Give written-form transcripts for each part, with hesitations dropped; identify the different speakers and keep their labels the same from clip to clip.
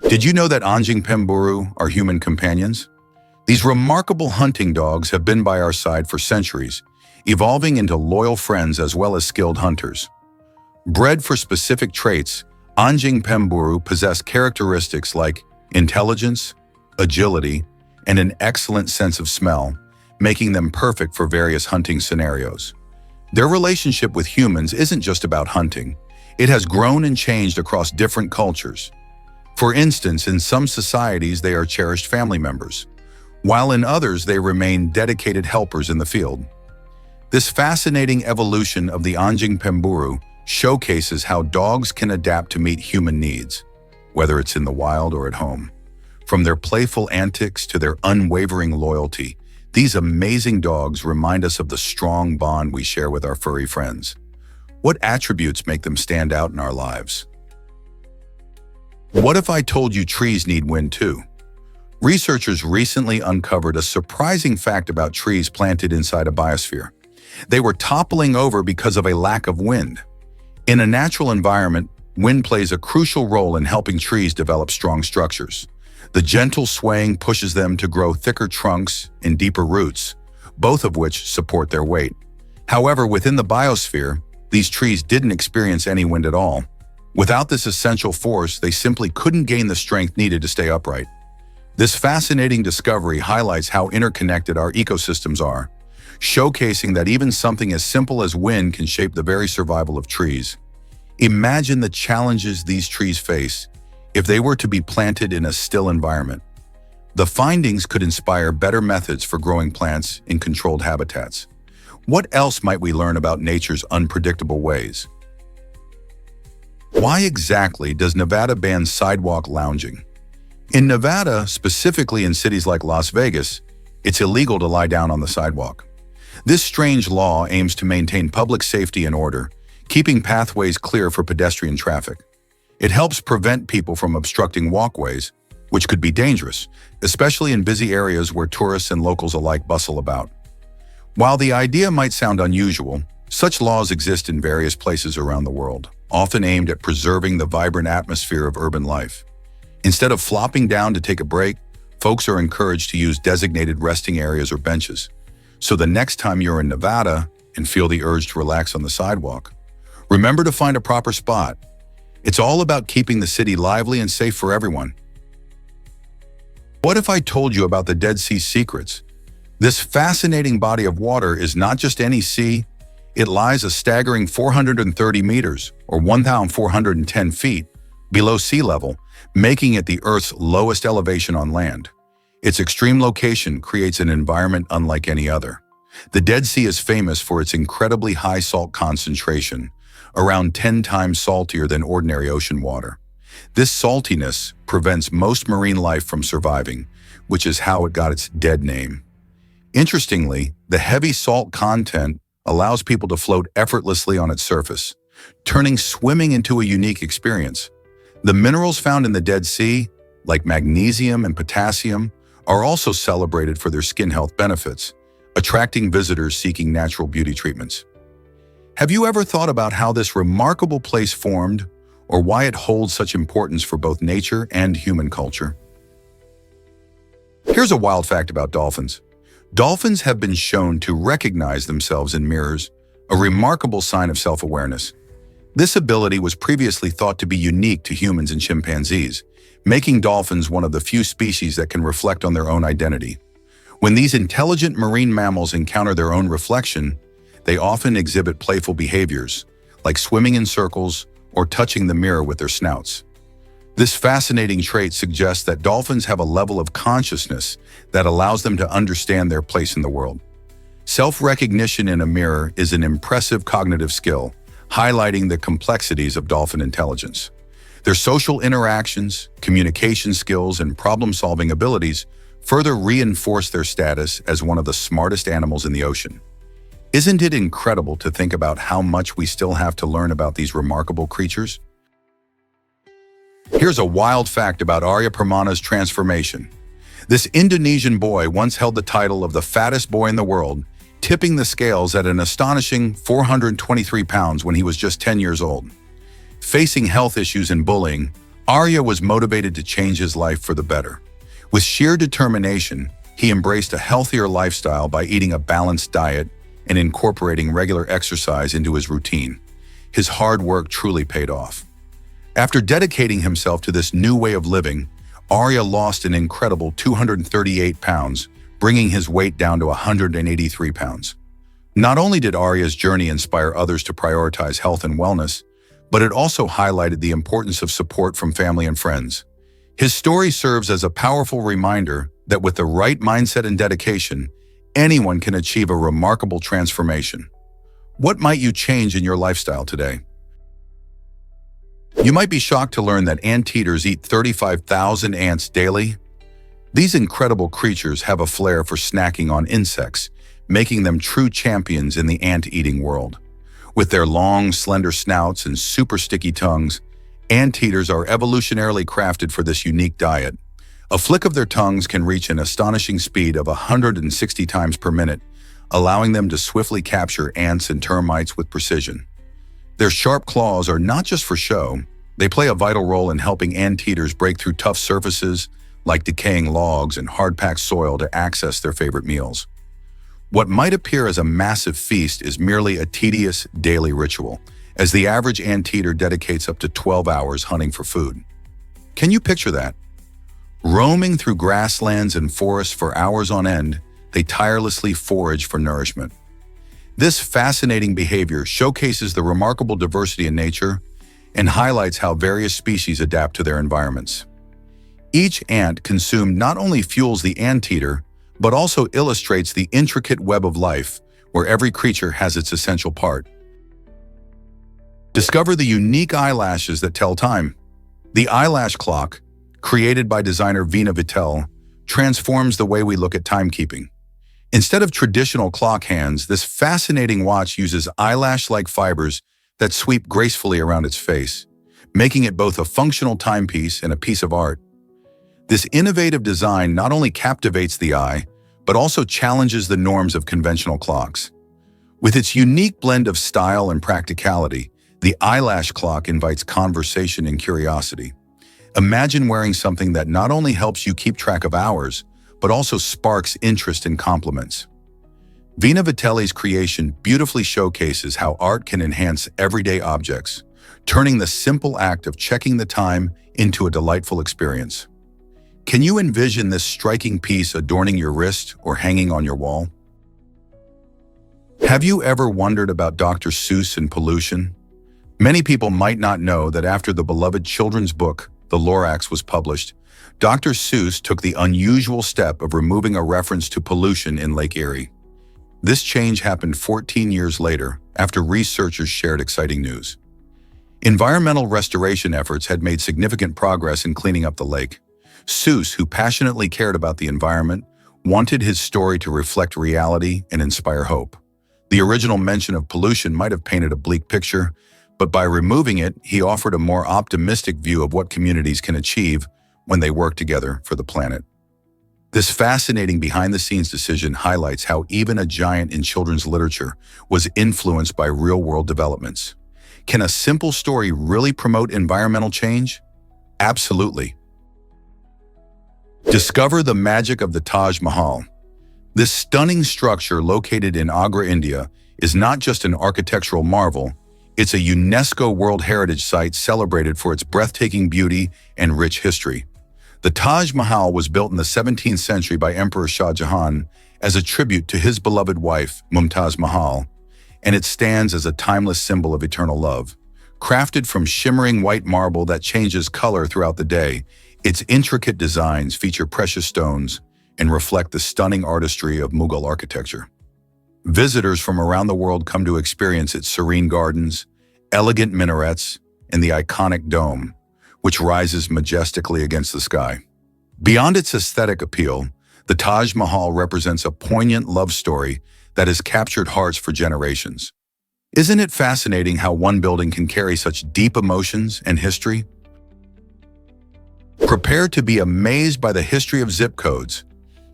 Speaker 1: Did you know that Anjing Pemburu are human companions? These remarkable hunting dogs have been by our side for centuries, evolving into loyal friends as well as skilled hunters. Bred for specific traits, Anjing Pemburu possess characteristics like intelligence, agility, and an excellent sense of smell, making them perfect for various hunting scenarios. Their relationship with humans isn't just about hunting. It has grown and changed across different cultures. For instance, in some societies they are cherished family members, while in others they remain dedicated helpers in the field. This fascinating evolution of the Anjing Pemburu showcases how dogs can adapt to meet human needs, whether it's in the wild or at home. From their playful antics to their unwavering loyalty, these amazing dogs remind us of the strong bond we share with our furry friends. What attributes make them stand out in our lives? What if I told you trees need wind too? Researchers recently uncovered a surprising fact about trees planted inside a biosphere. They were toppling over because of a lack of wind. In a natural environment, wind plays a crucial role in helping trees develop strong structures. The gentle swaying pushes them to grow thicker trunks and deeper roots, both of which support their weight. However, within the biosphere, these trees didn't experience any wind at all. Without this essential force, they simply couldn't gain the strength needed to stay upright. This fascinating discovery highlights how interconnected our ecosystems are, showcasing that even something as simple as wind can shape the very survival of trees. Imagine the challenges these trees face if they were to be planted in a still environment. The findings could inspire better methods for growing plants in controlled habitats. What else might we learn about nature's unpredictable ways? Why exactly does Nevada ban sidewalk lounging? In Nevada, specifically in cities like Las Vegas, it's illegal to lie down on the sidewalk. This strange law aims to maintain public safety and order, keeping pathways clear for pedestrian traffic. It helps prevent people from obstructing walkways, which could be dangerous, especially in busy areas where tourists and locals alike bustle about. While the idea might sound unusual, such laws exist in various places around the world, often aimed at preserving the vibrant atmosphere of urban life. Instead of flopping down to take a break, folks are encouraged to use designated resting areas or benches. So the next time you're in Nevada and feel the urge to relax on the sidewalk, remember to find a proper spot. It's all about keeping the city lively and safe for everyone. What if I told you about the Dead Sea Secrets? This fascinating body of water is not just any sea. It lies a staggering 430 meters, or 1,410 feet, below sea level, making it the Earth's lowest elevation on land. Its extreme location creates an environment unlike any other. The Dead Sea is famous for its incredibly high salt concentration, around 10 times saltier than ordinary ocean water. This saltiness prevents most marine life from surviving, which is how it got its dead name. Interestingly, the heavy salt content allows people to float effortlessly on its surface, turning swimming into a unique experience. The minerals found in the Dead Sea, like magnesium and potassium, are also celebrated for their skin health benefits, attracting visitors seeking natural beauty treatments. Have you ever thought about how this remarkable place formed, or why it holds such importance for both nature and human culture? Here's a wild fact about dolphins. Dolphins have been shown to recognize themselves in mirrors, a remarkable sign of self-awareness. This ability was previously thought to be unique to humans and chimpanzees, making dolphins one of the few species that can reflect on their own identity. When these intelligent marine mammals encounter their own reflection, they often exhibit playful behaviors, like swimming in circles or touching the mirror with their snouts. This fascinating trait suggests that dolphins have a level of consciousness that allows them to understand their place in the world. Self-recognition in a mirror is an impressive cognitive skill, highlighting the complexities of dolphin intelligence. Their social interactions, communication skills, and problem-solving abilities further reinforce their status as one of the smartest animals in the ocean. Isn't it incredible to think about how much we still have to learn about these remarkable creatures? Here's a wild fact about Arya Permana's transformation. This Indonesian boy once held the title of the fattest boy in the world, tipping the scales at an astonishing 423 pounds when he was just 10 years old. Facing health issues and bullying, Arya was motivated to change his life for the better. With sheer determination, he embraced a healthier lifestyle by eating a balanced diet and incorporating regular exercise into his routine. His hard work truly paid off. After dedicating himself to this new way of living, Arya lost an incredible 238 pounds, bringing his weight down to 183 pounds. Not only did Arya's journey inspire others to prioritize health and wellness, but it also highlighted the importance of support from family and friends. His story serves as a powerful reminder that with the right mindset and dedication, anyone can achieve a remarkable transformation. What might you change in your lifestyle today? You might be shocked to learn that anteaters eat 35,000 ants daily. These incredible creatures have a flair for snacking on insects, making them true champions in the ant-eating world. With their long, slender snouts and super sticky tongues, anteaters are evolutionarily crafted for this unique diet. A flick of their tongues can reach an astonishing speed of 160 times per minute, allowing them to swiftly capture ants and termites with precision. Their sharp claws are not just for show. They play a vital role in helping anteaters break through tough surfaces like decaying logs and hard-packed soil to access their favorite meals. What might appear as a massive feast is merely a tedious daily ritual, as the average anteater dedicates up to 12 hours hunting for food. Can you picture that? Roaming through grasslands and forests for hours on end, they tirelessly forage for nourishment. This fascinating behavior showcases the remarkable diversity in nature and highlights how various species adapt to their environments. Each ant consumed not only fuels the anteater, but also illustrates the intricate web of life where every creature has its essential part. Discover the unique eyelashes that tell time. The eyelash clock, created by designer Vina Vittel, transforms the way we look at timekeeping. Instead of traditional clock hands, this fascinating watch uses eyelash-like fibers that sweep gracefully around its face, making it both a functional timepiece and a piece of art. This innovative design not only captivates the eye, but also challenges the norms of conventional clocks. With its unique blend of style and practicality, the eyelash clock invites conversation and curiosity. Imagine wearing something that not only helps you keep track of hours, but also sparks interest in compliments. Vina Vitelli's creation beautifully showcases how art can enhance everyday objects, turning the simple act of checking the time into a delightful experience. Can you envision this striking piece adorning your wrist or hanging on your wall? Have you ever wondered about Dr. Seuss and pollution? Many people might not know that after the beloved children's book, The Lorax, was published, Dr. Seuss took the unusual step of removing a reference to pollution in Lake Erie. This change happened 14 years later, after researchers shared exciting news. Environmental restoration efforts had made significant progress in cleaning up the lake. Seuss, who passionately cared about the environment, wanted his story to reflect reality and inspire hope. The original mention of pollution might have painted a bleak picture, but by removing it, he offered a more optimistic view of what communities can achieve when they work together for the planet. This fascinating behind-the-scenes decision highlights how even a giant in children's literature was influenced by real-world developments. Can a simple story really promote environmental change? Absolutely. Discover the magic of the Taj Mahal. This stunning structure located in Agra, India, is not just an architectural marvel, it's a UNESCO World Heritage Site celebrated for its breathtaking beauty and rich history. The Taj Mahal was built in the 17th century by Emperor Shah Jahan as a tribute to his beloved wife, Mumtaz Mahal, and it stands as a timeless symbol of eternal love. Crafted from shimmering white marble that changes color throughout the day, its intricate designs feature precious stones and reflect the stunning artistry of Mughal architecture. Visitors from around the world come to experience its serene gardens, elegant minarets, and the iconic dome, which rises majestically against the sky. Beyond its aesthetic appeal, the Taj Mahal represents a poignant love story that has captured hearts for generations. Isn't it fascinating how one building can carry such deep emotions and history? Prepare to be amazed by the history of zip codes.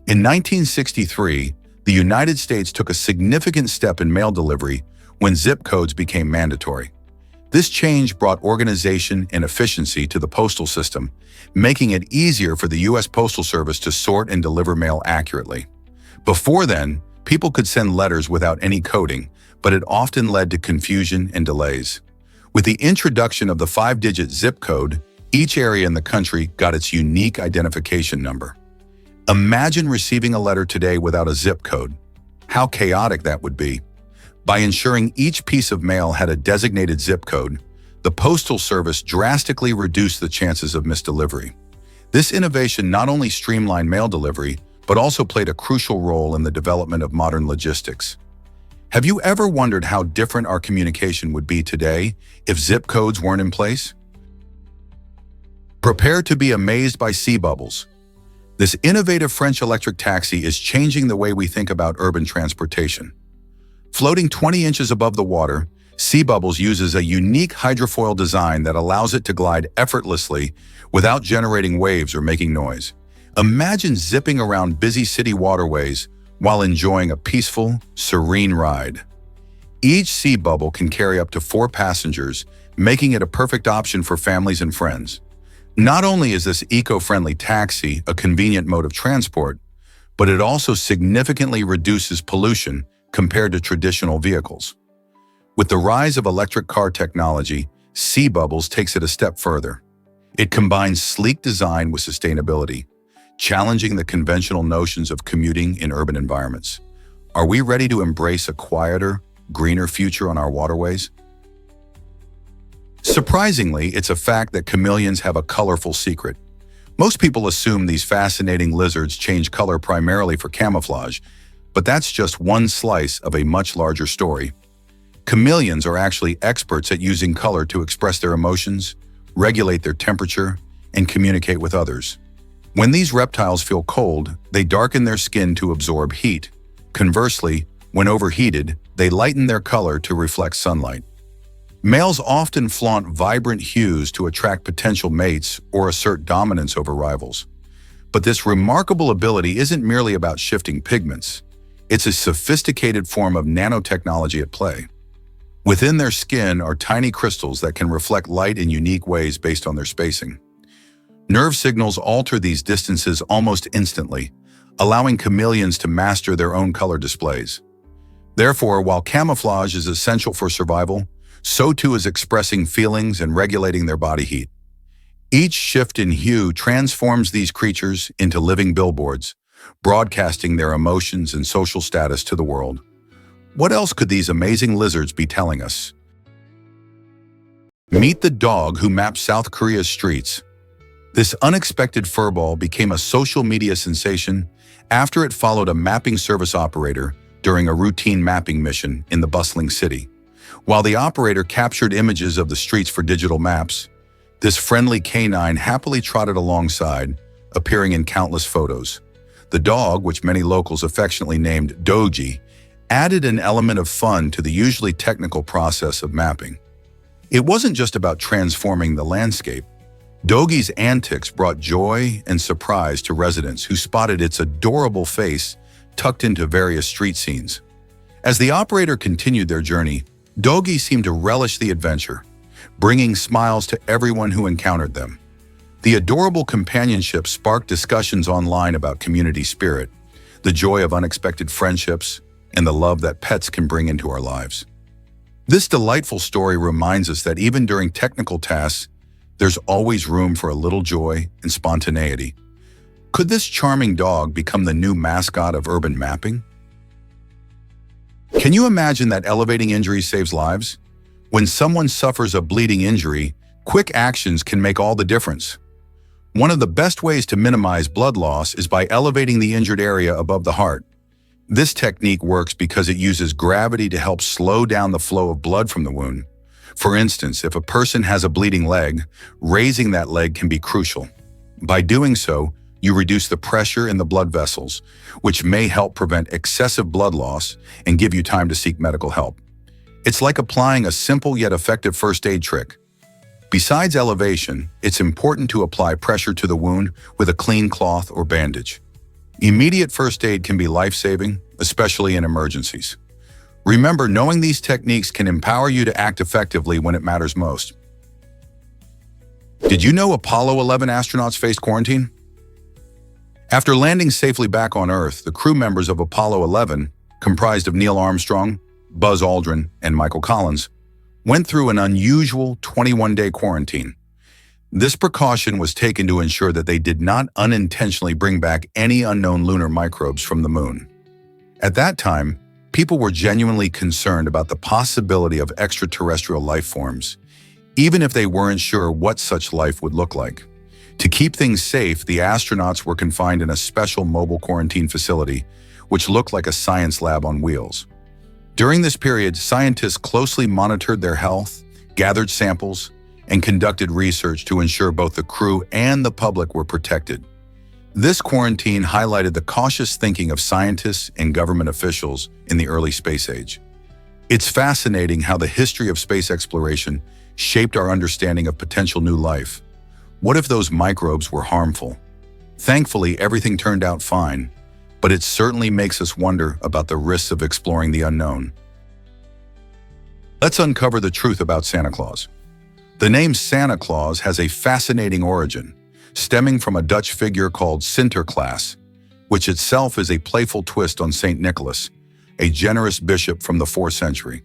Speaker 1: In 1963, the United States took a significant step in mail delivery when zip codes became mandatory. This change brought organization and efficiency to the postal system, making it easier for the U.S. Postal Service to sort and deliver mail accurately. Before then, people could send letters without any coding, but it often led to confusion and delays. With the introduction of the 5-digit zip code, each area in the country got its unique identification number. Imagine receiving a letter today without a zip code. How chaotic that would be. By ensuring each piece of mail had a designated zip code, the Postal Service drastically reduced the chances of misdelivery. This innovation not only streamlined mail delivery, but also played a crucial role in the development of modern logistics. Have you ever wondered how different our communication would be today if zip codes weren't in place? Prepare to be amazed by sea bubbles. This innovative French electric taxi is changing the way we think about urban transportation. Floating 20 inches above the water, Sea Bubbles uses a unique hydrofoil design that allows it to glide effortlessly without generating waves or making noise. Imagine zipping around busy city waterways while enjoying a peaceful, serene ride. Each Sea Bubble can carry up to 4 passengers, making it a perfect option for families and friends. Not only is this eco-friendly taxi a convenient mode of transport, but it also significantly reduces pollution compared to traditional vehicles. With the rise of electric car technology, Sea Bubbles takes it a step further. It combines sleek design with sustainability, challenging the conventional notions of commuting in urban environments. Are we ready to embrace a quieter, greener future on our waterways? Surprisingly, it's a fact that chameleons have a colorful secret. Most people assume these fascinating lizards change color primarily for camouflage, but that's just one slice of a much larger story. Chameleons are actually experts at using color to express their emotions, regulate their temperature, and communicate with others. When these reptiles feel cold, they darken their skin to absorb heat. Conversely, when overheated, they lighten their color to reflect sunlight. Males often flaunt vibrant hues to attract potential mates or assert dominance over rivals. But this remarkable ability isn't merely about shifting pigments. It's a sophisticated form of nanotechnology at play. Within their skin are tiny crystals that can reflect light in unique ways based on their spacing. Nerve signals alter these distances almost instantly, allowing chameleons to master their own color displays. Therefore, while camouflage is essential for survival, so too is expressing feelings and regulating their body heat. Each shift in hue transforms these creatures into living billboards, broadcasting their emotions and social status to the world. What else could these amazing lizards be telling us? Meet the dog who mapped South Korea's streets. This unexpected furball became a social media sensation after it followed a mapping service operator during a routine mapping mission in the bustling city. While the operator captured images of the streets for digital maps, this friendly canine happily trotted alongside, appearing in countless photos. The dog, which many locals affectionately named Dogi, added an element of fun to the usually technical process of mapping. It wasn't just about transforming the landscape. Dogi's antics brought joy and surprise to residents who spotted its adorable face tucked into various street scenes. As the operator continued their journey, Dogi seemed to relish the adventure, bringing smiles to everyone who encountered them. The adorable companionship sparked discussions online about community spirit, the joy of unexpected friendships, and the love that pets can bring into our lives. This delightful story reminds us that even during technical tasks, there's always room for a little joy and spontaneity. Could this charming dog become the new mascot of urban mapping? Can you imagine that elevating injury saves lives? When someone suffers a bleeding injury, quick actions can make all the difference. One of the best ways to minimize blood loss is by elevating the injured area above the heart. This technique works because it uses gravity to help slow down the flow of blood from the wound. For instance, if a person has a bleeding leg, raising that leg can be crucial. By doing so, you reduce the pressure in the blood vessels, which may help prevent excessive blood loss and give you time to seek medical help. It's like applying a simple yet effective first aid trick. Besides elevation, it's important to apply pressure to the wound with a clean cloth or bandage. Immediate first aid can be life-saving, especially in emergencies. Remember, knowing these techniques can empower you to act effectively when it matters most. Did you know Apollo 11 astronauts faced quarantine? After landing safely back on Earth, the crew members of Apollo 11, comprised of Neil Armstrong, Buzz Aldrin, and Michael Collins, went through an unusual 21-day quarantine. This precaution was taken to ensure that they did not unintentionally bring back any unknown lunar microbes from the moon. At that time, people were genuinely concerned about the possibility of extraterrestrial life forms, even if they weren't sure what such life would look like. To keep things safe, the astronauts were confined in a special mobile quarantine facility, which looked like a science lab on wheels. During this period, scientists closely monitored their health, gathered samples, and conducted research to ensure both the crew and the public were protected. This quarantine highlighted the cautious thinking of scientists and government officials in the early space age. It's fascinating how the history of space exploration shaped our understanding of potential new life. What if those microbes were harmful? Thankfully, everything turned out fine, but it certainly makes us wonder about the risks of exploring the unknown. Let's uncover the truth about Santa Claus. The name Santa Claus has a fascinating origin, stemming from a Dutch figure called Sinterklaas, which itself is a playful twist on Saint Nicholas, a generous bishop from the 4th century.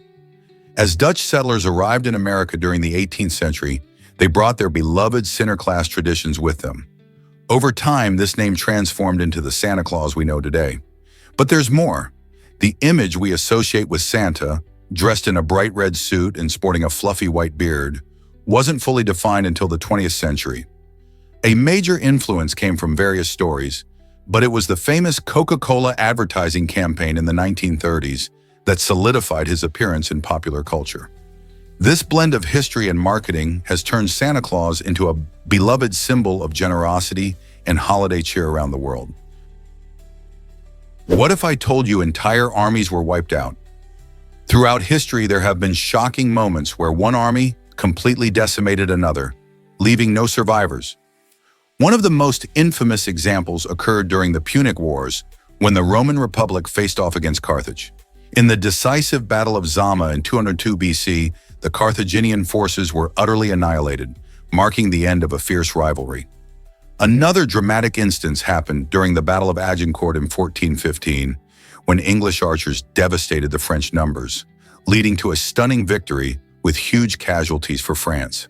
Speaker 1: As Dutch settlers arrived in America during the 18th century, they brought their beloved Sinterklaas traditions with them. Over time, this name transformed into the Santa Claus we know today. But there's more. The image we associate with Santa, dressed in a bright red suit and sporting a fluffy white beard, wasn't fully defined until the 20th century. A major influence came from various stories, but it was the famous Coca-Cola advertising campaign in the 1930s that solidified his appearance in popular culture. This blend of history and marketing has turned Santa Claus into a beloved symbol of generosity and holiday cheer around the world. What if I told you entire armies were wiped out? Throughout history, there have been shocking moments where one army completely decimated another, leaving no survivors. One of the most infamous examples occurred during the Punic Wars, when the Roman Republic faced off against Carthage. In the decisive Battle of Zama in 202 BC, the Carthaginian forces were utterly annihilated, marking the end of a fierce rivalry. Another dramatic instance happened during the Battle of Agincourt in 1415, when English archers devastated the French numbers, leading to a stunning victory with huge casualties for France.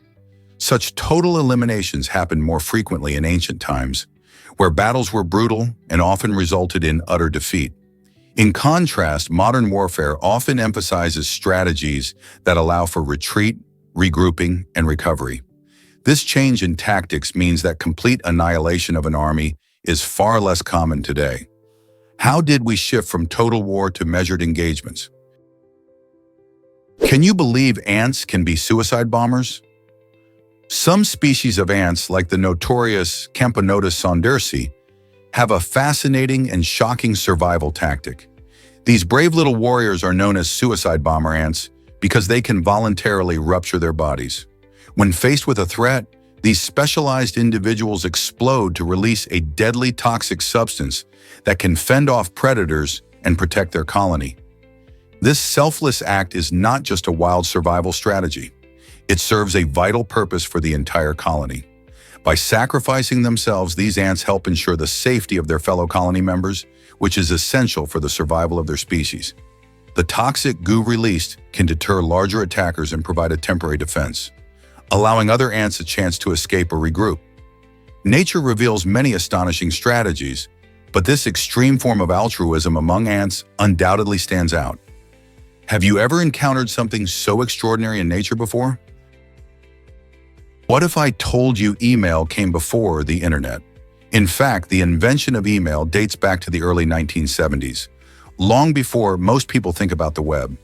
Speaker 1: Such total eliminations happened more frequently in ancient times, where battles were brutal and often resulted in utter defeat. In contrast, modern warfare often emphasizes strategies that allow for retreat, regrouping, and recovery. This change in tactics means that complete annihilation of an army is far less common today. How did we shift from total war to measured engagements? Can you believe ants can be suicide bombers? Some species of ants, like the notorious Camponotus saundersi, have a fascinating and shocking survival tactic. These brave little warriors are known as suicide bomber ants because they can voluntarily rupture their bodies. When faced with a threat, these specialized individuals explode to release a deadly toxic substance that can fend off predators and protect their colony. This selfless act is not just a wild survival strategy. It serves a vital purpose for the entire colony. By sacrificing themselves, these ants help ensure the safety of their fellow colony members, which is essential for the survival of their species. The toxic goo released can deter larger attackers and provide a temporary defense, allowing other ants a chance to escape or regroup. Nature reveals many astonishing strategies, but this extreme form of altruism among ants undoubtedly stands out. Have you ever encountered something so extraordinary in nature before? What if I told you email came before the internet? In fact, the invention of email dates back to the early 1970s, long before most people think about the web.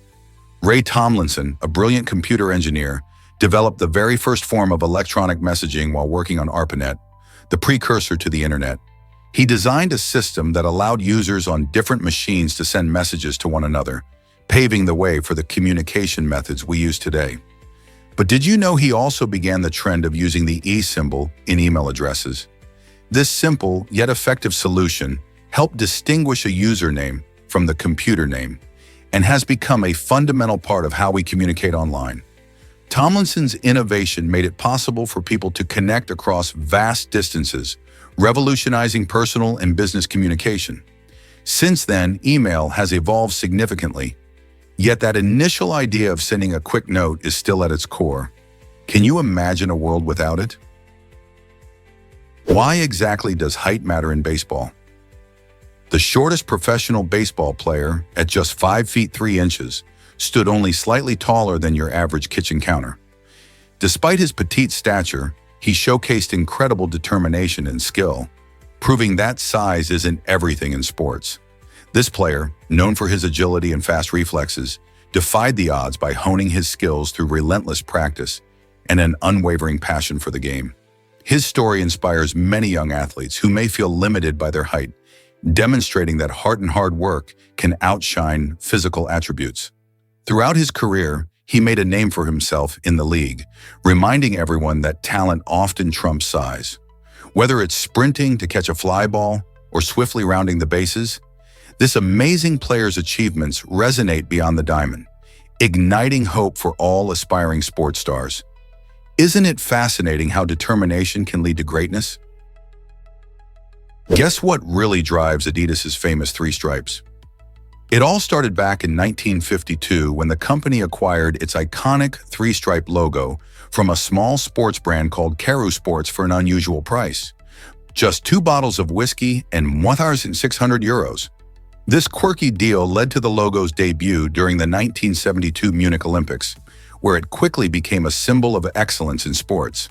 Speaker 1: Ray Tomlinson, a brilliant computer engineer, developed the very first form of electronic messaging while working on ARPANET, the precursor to the internet. He designed a system that allowed users on different machines to send messages to one another, paving the way for the communication methods we use today. But did you know he also began the trend of using the E symbol in email addresses? This simple yet effective solution helped distinguish a username from the computer name, and has become a fundamental part of how we communicate online. Tomlinson's innovation made it possible for people to connect across vast distances, revolutionizing personal and business communication. Since then, email has evolved significantly, yet that initial idea of sending a quick note is still at its core. Can you imagine a world without it? Why exactly does height matter in baseball? The shortest professional baseball player, at just 5 feet 3 inches, stood only slightly taller than your average kitchen counter. Despite his petite stature, he showcased incredible determination and skill, proving that size isn't everything in sports. This player, known for his agility and fast reflexes, defied the odds by honing his skills through relentless practice and an unwavering passion for the game. His story inspires many young athletes who may feel limited by their height, demonstrating that heart and hard work can outshine physical attributes. Throughout his career, he made a name for himself in the league, reminding everyone that talent often trumps size. Whether it's sprinting to catch a fly ball or swiftly rounding the bases, this amazing player's achievements resonate beyond the diamond, igniting hope for all aspiring sports stars. Isn't it fascinating how determination can lead to greatness? Guess what really drives Adidas's famous 3 stripes? It all started back in 1952 when the company acquired its iconic 3-stripe logo from a small sports brand called Karoo Sports for an unusual price. Just 2 bottles of whiskey and 1,600 euros. This quirky deal led to the logo's debut during the 1972 Munich Olympics, where it quickly became a symbol of excellence in sports.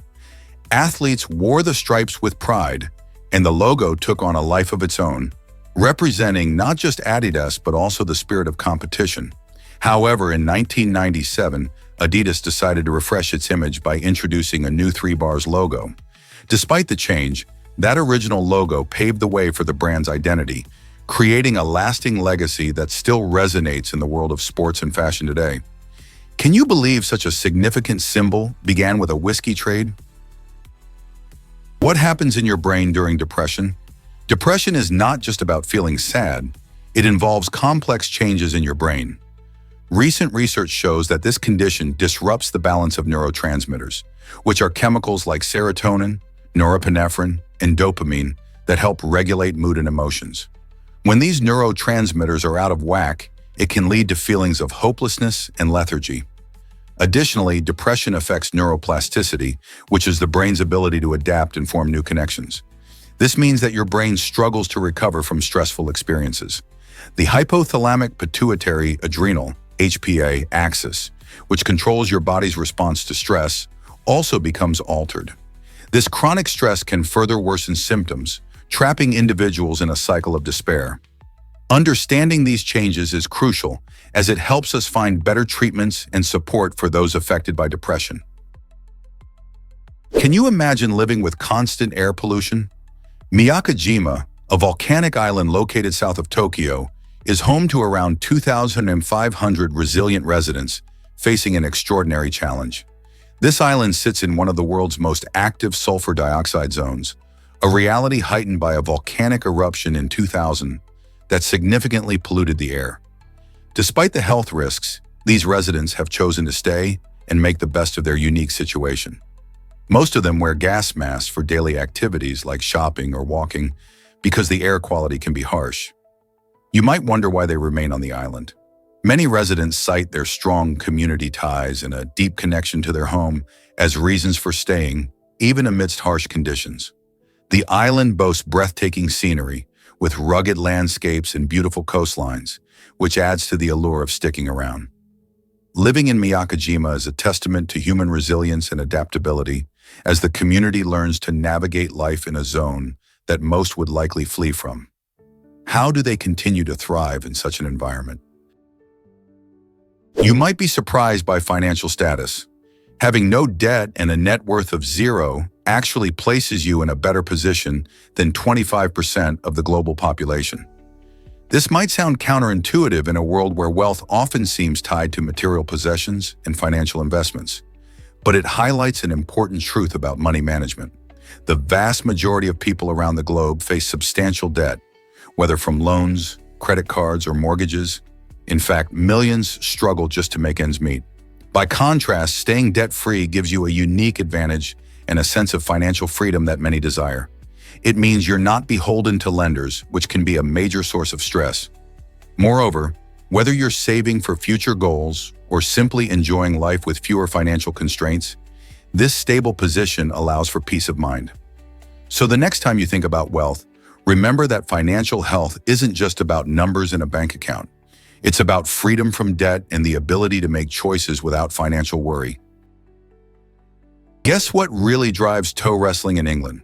Speaker 1: Athletes wore the stripes with pride, and the logo took on a life of its own, representing not just Adidas but also the spirit of competition. However, in 1997, Adidas decided to refresh its image by introducing a new 3 bars logo. Despite the change, that original logo paved the way for the brand's identity, creating a lasting legacy that still resonates in the world of sports and fashion today. Can you believe such a significant symbol began with a whiskey trade? What happens in your brain during depression? Depression is not just about feeling sad. It involves complex changes in your brain. Recent research shows that this condition disrupts the balance of neurotransmitters, which are chemicals like serotonin, norepinephrine, and dopamine that help regulate mood and emotions. When these neurotransmitters are out of whack, it can lead to feelings of hopelessness and lethargy. Additionally, depression affects neuroplasticity, which is the brain's ability to adapt and form new connections. This means that your brain struggles to recover from stressful experiences. The hypothalamic pituitary adrenal (HPA) axis, which controls your body's response to stress, also becomes altered. This chronic stress can further worsen symptoms, trapping individuals in a cycle of despair. Understanding these changes is crucial as it helps us find better treatments and support for those affected by depression. Can you imagine living with constant air pollution? Miyakojima, a volcanic island located south of Tokyo, is home to around 2,500 resilient residents facing an extraordinary challenge. This island sits in one of the world's most active sulfur dioxide zones, a reality heightened by a volcanic eruption in 2000 that significantly polluted the air. Despite the health risks, these residents have chosen to stay and make the best of their unique situation. Most of them wear gas masks for daily activities like shopping or walking because the air quality can be harsh. You might wonder why they remain on the island. Many residents cite their strong community ties and a deep connection to their home as reasons for staying, even amidst harsh conditions. The island boasts breathtaking scenery, with rugged landscapes and beautiful coastlines, which adds to the allure of sticking around. Living in Miyakojima is a testament to human resilience and adaptability, as the community learns to navigate life in a zone that most would likely flee from. How do they continue to thrive in such an environment? You might be surprised by financial status. Having no debt and a net worth of 0 actually places you in a better position than 25% of the global population. This might sound counterintuitive in a world where wealth often seems tied to material possessions and financial investments, but it highlights an important truth about money management. The vast majority of people around the globe face substantial debt, whether from loans, credit cards, or mortgages. In fact, millions struggle just to make ends meet. By contrast, staying debt-free gives you a unique advantage and a sense of financial freedom that many desire. It means you're not beholden to lenders, which can be a major source of stress. Moreover, whether you're saving for future goals or simply enjoying life with fewer financial constraints, this stable position allows for peace of mind. So the next time you think about wealth, remember that financial health isn't just about numbers in a bank account. It's about freedom from debt and the ability to make choices without financial worry. Guess what really drives toe wrestling in England?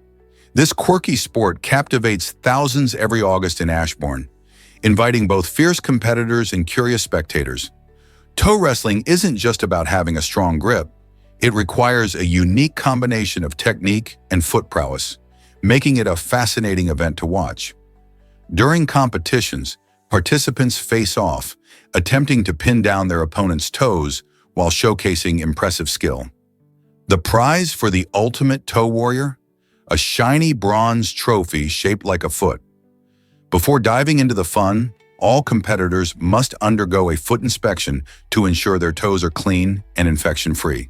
Speaker 1: This quirky sport captivates thousands every August in Ashbourne, inviting both fierce competitors and curious spectators. Toe wrestling isn't just about having a strong grip. It requires a unique combination of technique and foot prowess, making it a fascinating event to watch. During competitions, participants face off, attempting to pin down their opponent's toes while showcasing impressive skill. The prize for the ultimate toe warrior? A shiny bronze trophy shaped like a foot. Before diving into the fun, all competitors must undergo a foot inspection to ensure their toes are clean and infection-free.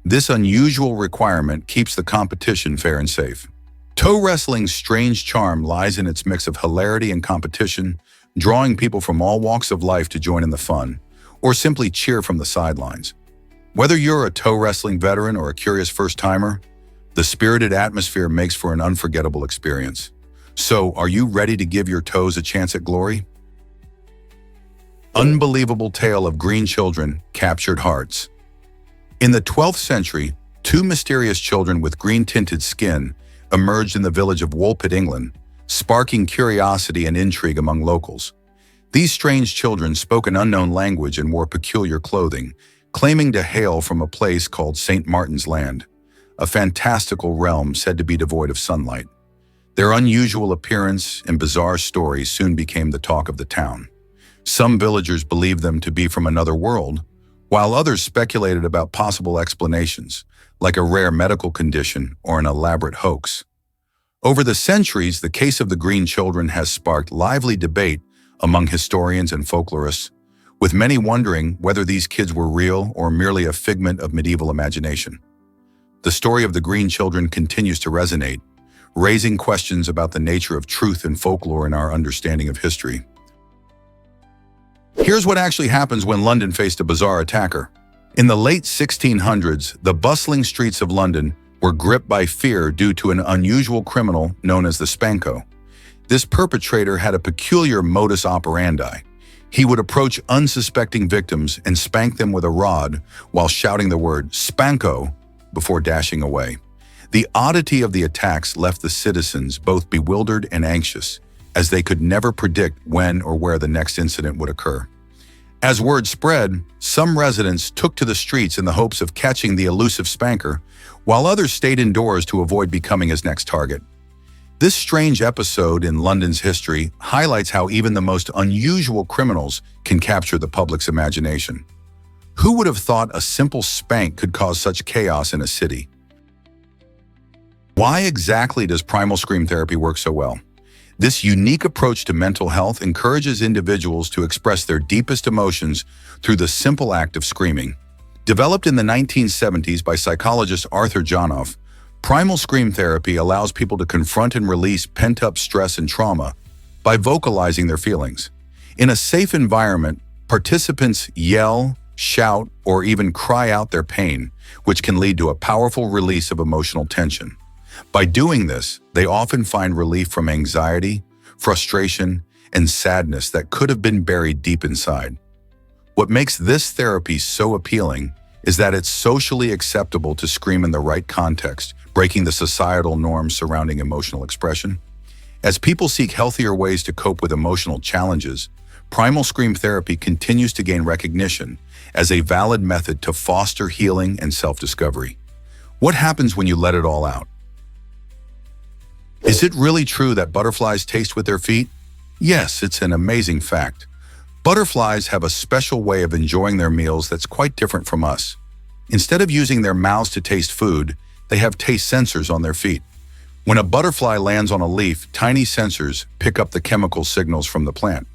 Speaker 1: This unusual requirement keeps the competition fair and safe. Toe wrestling's strange charm lies in its mix of hilarity and competition, drawing people from all walks of life to join in the fun, or simply cheer from the sidelines. Whether you're a toe wrestling veteran or a curious first-timer, the spirited atmosphere makes for an unforgettable experience. So, are you ready to give your toes a chance at glory? Unbelievable tale of green children captured hearts. In the 12th century, two mysterious children with green-tinted skin emerged in the village of Woolpit, England, sparking curiosity and intrigue among locals. These strange children spoke an unknown language and wore peculiar clothing, claiming to hail from a place called St. Martin's Land, a fantastical realm said to be devoid of sunlight. Their unusual appearance and bizarre stories soon became the talk of the town. Some villagers believed them to be from another world, while others speculated about possible explanations, like a rare medical condition or an elaborate hoax. Over the centuries, the case of the green children has sparked lively debate among historians and folklorists, with many wondering whether these kids were real or merely a figment of medieval imagination. The story of the green children continues to resonate, raising questions about the nature of truth and folklore in our understanding of history. Here's what actually happens when London faced a bizarre attacker. In the late 1600s, the bustling streets of London were gripped by fear due to an unusual criminal known as the Spanko. This perpetrator had a peculiar modus operandi. He would approach unsuspecting victims and spank them with a rod while shouting the word "Spanko" before dashing away. The oddity of the attacks left the citizens both bewildered and anxious, as they could never predict when or where the next incident would occur. As word spread, some residents took to the streets in the hopes of catching the elusive spanker, while others stayed indoors to avoid becoming his next target. This strange episode in London's history highlights how even the most unusual criminals can capture the public's imagination. Who would have thought a simple spank could cause such chaos in a city? Why exactly does primal scream therapy work so well? This unique approach to mental health encourages individuals to express their deepest emotions through the simple act of screaming. Developed in the 1970s by psychologist Arthur Jonoff, primal scream therapy allows people to confront and release pent-up stress and trauma by vocalizing their feelings. In a safe environment, participants yell, shout, or even cry out their pain, which can lead to a powerful release of emotional tension. By doing this, they often find relief from anxiety, frustration, and sadness that could have been buried deep inside. What makes this therapy so appealing is that it's socially acceptable to scream in the right context, breaking the societal norms surrounding emotional expression. As people seek healthier ways to cope with emotional challenges, primal scream therapy continues to gain recognition as a valid method to foster healing and self-discovery. What happens when you let it all out? Is it really true that butterflies taste with their feet? Yes, it's an amazing fact. Butterflies have a special way of enjoying their meals that's quite different from us. Instead of using their mouths to taste food, they have taste sensors on their feet. When a butterfly lands on a leaf, tiny sensors pick up the chemical signals from the plant.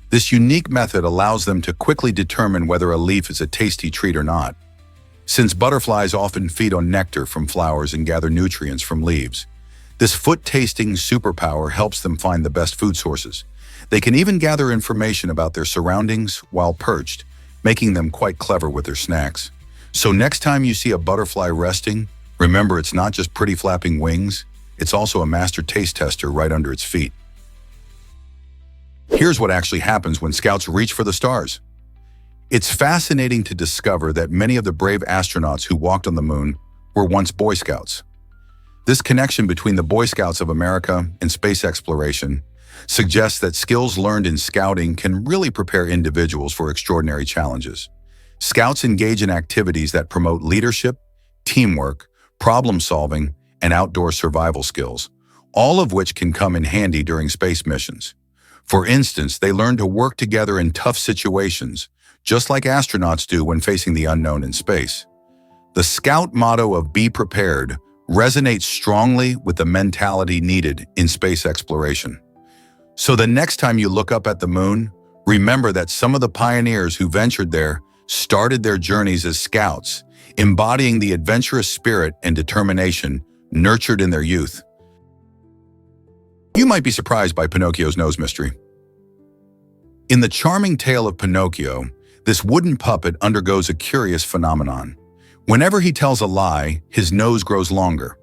Speaker 1: This unique method allows them to quickly determine whether a leaf is a tasty treat or not. Since butterflies often feed on nectar from flowers and gather nutrients from leaves, this foot-tasting superpower helps them find the best food sources. They can even gather information about their surroundings while perched, making them quite clever with their snacks. So next time you see a butterfly resting, remember it's not just pretty flapping wings, it's also a master taste tester right under its feet. Here's what actually happens when scouts reach for the stars. It's fascinating to discover that many of the brave astronauts who walked on the moon were once Boy Scouts. This connection between the Boy Scouts of America and space exploration suggests that skills learned in scouting can really prepare individuals for extraordinary challenges. Scouts engage in activities that promote leadership, teamwork, problem-solving, and outdoor survival skills, all of which can come in handy during space missions. For instance, they learn to work together in tough situations, just like astronauts do when facing the unknown in space. The Scout motto of "Be prepared" resonates strongly with the mentality needed in space exploration. So the next time you look up at the moon, remember that some of the pioneers who ventured there started their journeys as scouts, embodying the adventurous spirit and determination nurtured in their youth. You might be surprised by Pinocchio's nose mystery. In the charming tale of Pinocchio, this wooden puppet undergoes a curious phenomenon. Whenever he tells a lie, his nose grows longer.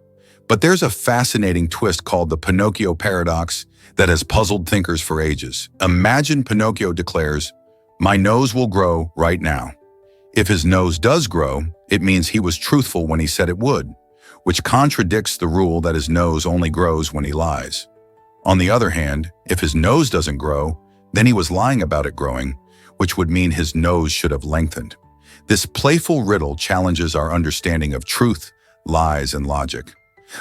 Speaker 1: But there's a fascinating twist called the Pinocchio paradox that has puzzled thinkers for ages. Imagine Pinocchio declares, "My nose will grow right now." If his nose does grow, it means he was truthful when he said it would, which contradicts the rule that his nose only grows when he lies. On the other hand, if his nose doesn't grow, then he was lying about it growing, which would mean his nose should have lengthened. This playful riddle challenges our understanding of truth, lies, and logic.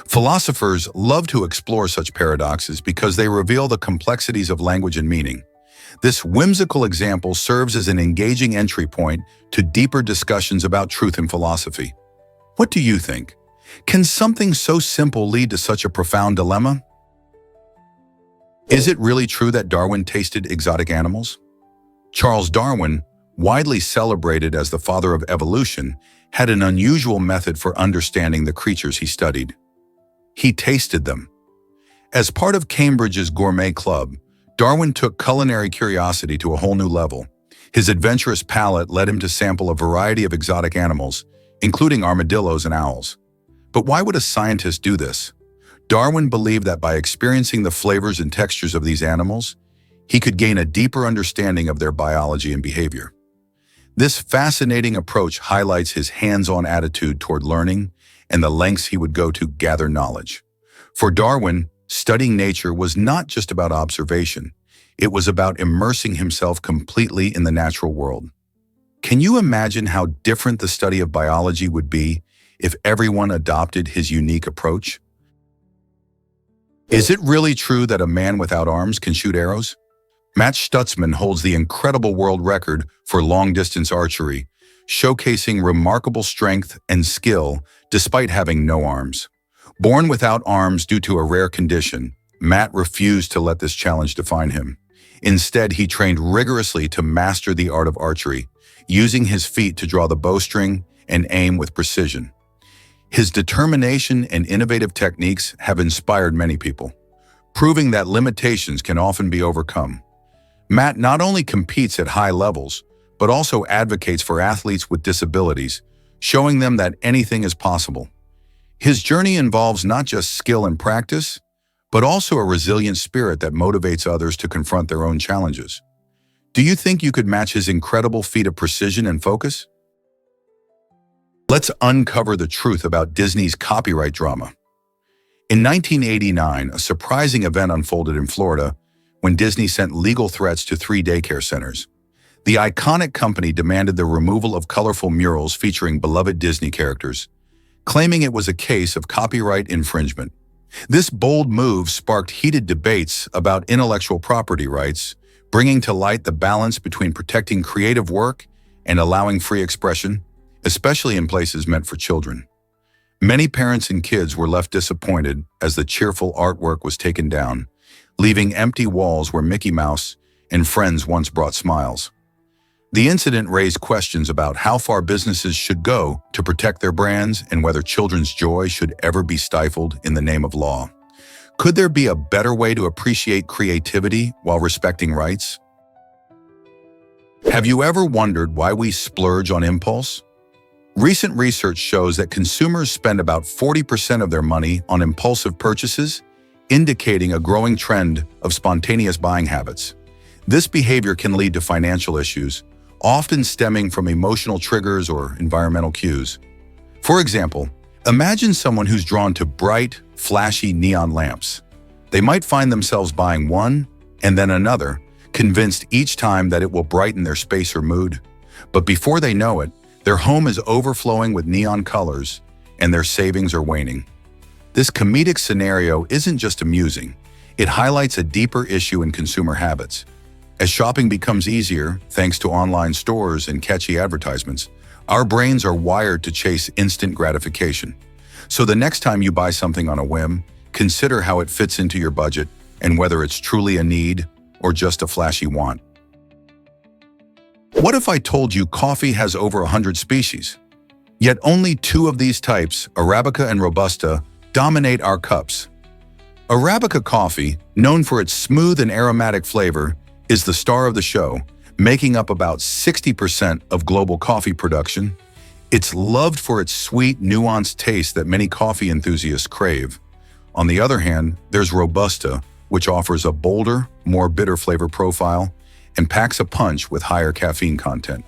Speaker 1: Philosophers love to explore such paradoxes because they reveal the complexities of language and meaning. This whimsical example serves as an engaging entry point to deeper discussions about truth and philosophy. What do you think? Can something so simple lead to such a profound dilemma? Is it really true that Darwin tasted exotic animals? Charles Darwin, widely celebrated as the father of evolution, had an unusual method for understanding the creatures he studied. He tasted them. As part of Cambridge's Gourmet Club, Darwin took culinary curiosity to a whole new level. His adventurous palate led him to sample a variety of exotic animals, including armadillos and owls. But why would a scientist do this? Darwin believed that by experiencing the flavors and textures of these animals, he could gain a deeper understanding of their biology and behavior. This fascinating approach highlights his hands-on attitude toward learning and the lengths he would go to gather knowledge. For Darwin, studying nature was not just about observation. It was about immersing himself completely in the natural world. Can you imagine how different the study of biology would be if everyone adopted his unique approach? Is it really true that a man without arms can shoot arrows? Matt Stutzman holds the incredible world record for long-distance archery, showcasing remarkable strength and skill despite having no arms. Born without arms due to a rare condition, Matt refused to let this challenge define him. Instead, he trained rigorously to master the art of archery, using his feet to draw the bowstring and aim with precision. His determination and innovative techniques have inspired many people, proving that limitations can often be overcome. Matt not only competes at high levels, but also advocates for athletes with disabilities, showing them that anything is possible. His journey involves not just skill and practice, but also a resilient spirit that motivates others to confront their own challenges. Do you think you could match his incredible feat of precision and focus? Let's uncover the truth about Disney's copyright drama. In 1989, a surprising event unfolded in Florida when Disney sent legal threats to 3 daycare centers. The iconic company demanded the removal of colorful murals featuring beloved Disney characters, claiming it was a case of copyright infringement. This bold move sparked heated debates about intellectual property rights, bringing to light the balance between protecting creative work and allowing free expression, especially in places meant for children. Many parents and kids were left disappointed as the cheerful artwork was taken down, leaving empty walls where Mickey Mouse and friends once brought smiles. The incident raised questions about how far businesses should go to protect their brands and whether children's joy should ever be stifled in the name of law. Could there be a better way to appreciate creativity while respecting rights? Have you ever wondered why we splurge on impulse? Recent research shows that consumers spend about 40% of their money on impulsive purchases, indicating a growing trend of spontaneous buying habits. This behavior can lead to financial issues, often stemming from emotional triggers or environmental cues. For example, imagine someone who's drawn to bright, flashy neon lamps. They might find themselves buying one and then another, convinced each time that it will brighten their space or mood. But before they know it, their home is overflowing with neon colors and their savings are waning. This comedic scenario isn't just amusing, it highlights a deeper issue in consumer habits. As shopping becomes easier, thanks to online stores and catchy advertisements, our brains are wired to chase instant gratification. So the next time you buy something on a whim, consider how it fits into your budget and whether it's truly a need or just a flashy want. What if I told you coffee has over 100 species? Yet only 2 of these types, Arabica and Robusta, dominate our cups. Arabica coffee, known for its smooth and aromatic flavor, is the star of the show, making up about 60% of global coffee production. It's loved for its sweet, nuanced taste that many coffee enthusiasts crave. On the other hand, there's Robusta, which offers a bolder, more bitter flavor profile and packs a punch with higher caffeine content.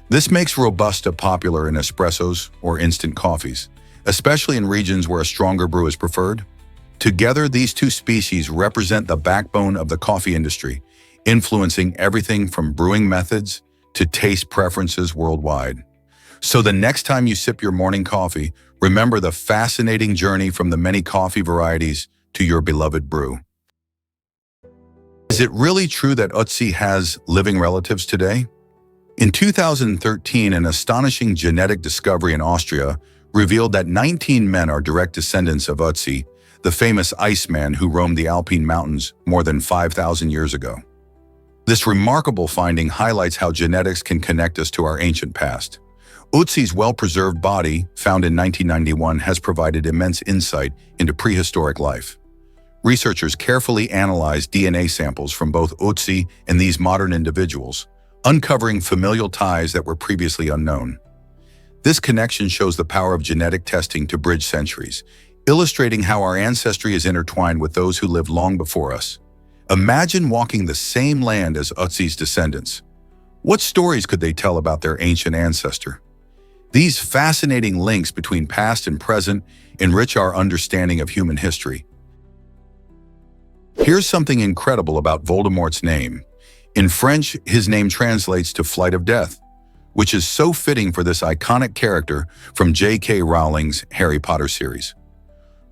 Speaker 1: This makes Robusta popular in espressos or instant coffees, especially in regions where a stronger brew is preferred. Together, these 2 species represent the backbone of the coffee industry, influencing everything from brewing methods to taste preferences worldwide. So the next time you sip your morning coffee, remember the fascinating journey from the many coffee varieties to your beloved brew. Is it really true that Ötzi has living relatives today? In 2013, an astonishing genetic discovery in Austria revealed that 19 men are direct descendants of Ötzi, the famous Iceman who roamed the Alpine mountains more than 5,000 years ago. This remarkable finding highlights how genetics can connect us to our ancient past. Ötzi's well-preserved body, found in 1991, has provided immense insight into prehistoric life. Researchers carefully analyzed DNA samples from both Ötzi and these modern individuals, uncovering familial ties that were previously unknown. This connection shows the power of genetic testing to bridge centuries, illustrating how our ancestry is intertwined with those who lived long before us. Imagine walking the same land as Ötzi's descendants. What stories could they tell about their ancient ancestor? These fascinating links between past and present enrich our understanding of human history. Here's something incredible about Voldemort's name. In French, his name translates to Flight of Death, which is so fitting for this iconic character from J.K. Rowling's Harry Potter series.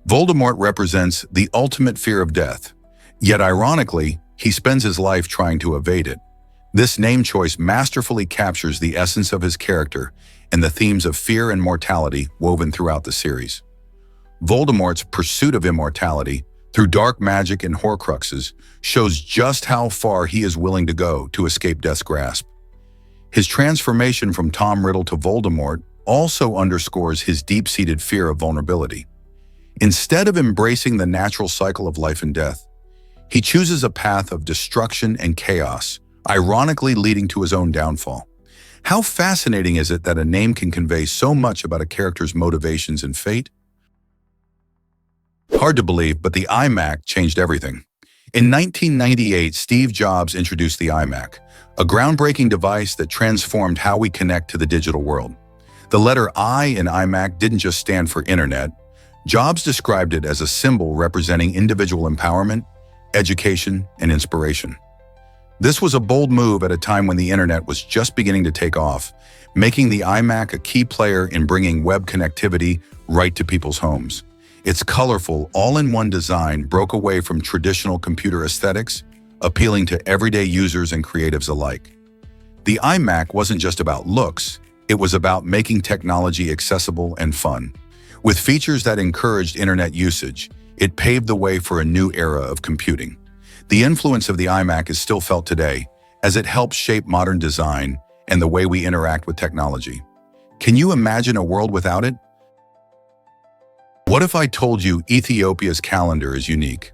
Speaker 1: Voldemort represents the ultimate fear of death, yet ironically, he spends his life trying to evade it. This name choice masterfully captures the essence of his character and the themes of fear and mortality woven throughout the series. Voldemort's pursuit of immortality through dark magic and Horcruxes shows just how far he is willing to go to escape death's grasp. His transformation from Tom Riddle to Voldemort also underscores his deep-seated fear of vulnerability. Instead of embracing the natural cycle of life and death, he chooses a path of destruction and chaos, ironically leading to his own downfall. How fascinating is it that a name can convey so much about a character's motivations and fate? Hard to believe, but the iMac changed everything. In 1998, Steve Jobs introduced the iMac, a groundbreaking device that transformed how we connect to the digital world. The letter I in iMac didn't just stand for Internet. Jobs described it as a symbol representing individual empowerment, education, and inspiration. This was a bold move at a time when the Internet was just beginning to take off, making the iMac a key player in bringing web connectivity right to people's homes. Its colorful, all-in-one design broke away from traditional computer aesthetics, appealing to everyday users and creatives alike. The iMac wasn't just about looks, it was about making technology accessible and fun. With features that encouraged internet usage, it paved the way for a new era of computing. The influence of the iMac is still felt today, as it helps shape modern design and the way we interact with technology. Can you imagine a world without it? What if I told you Ethiopia's calendar is unique?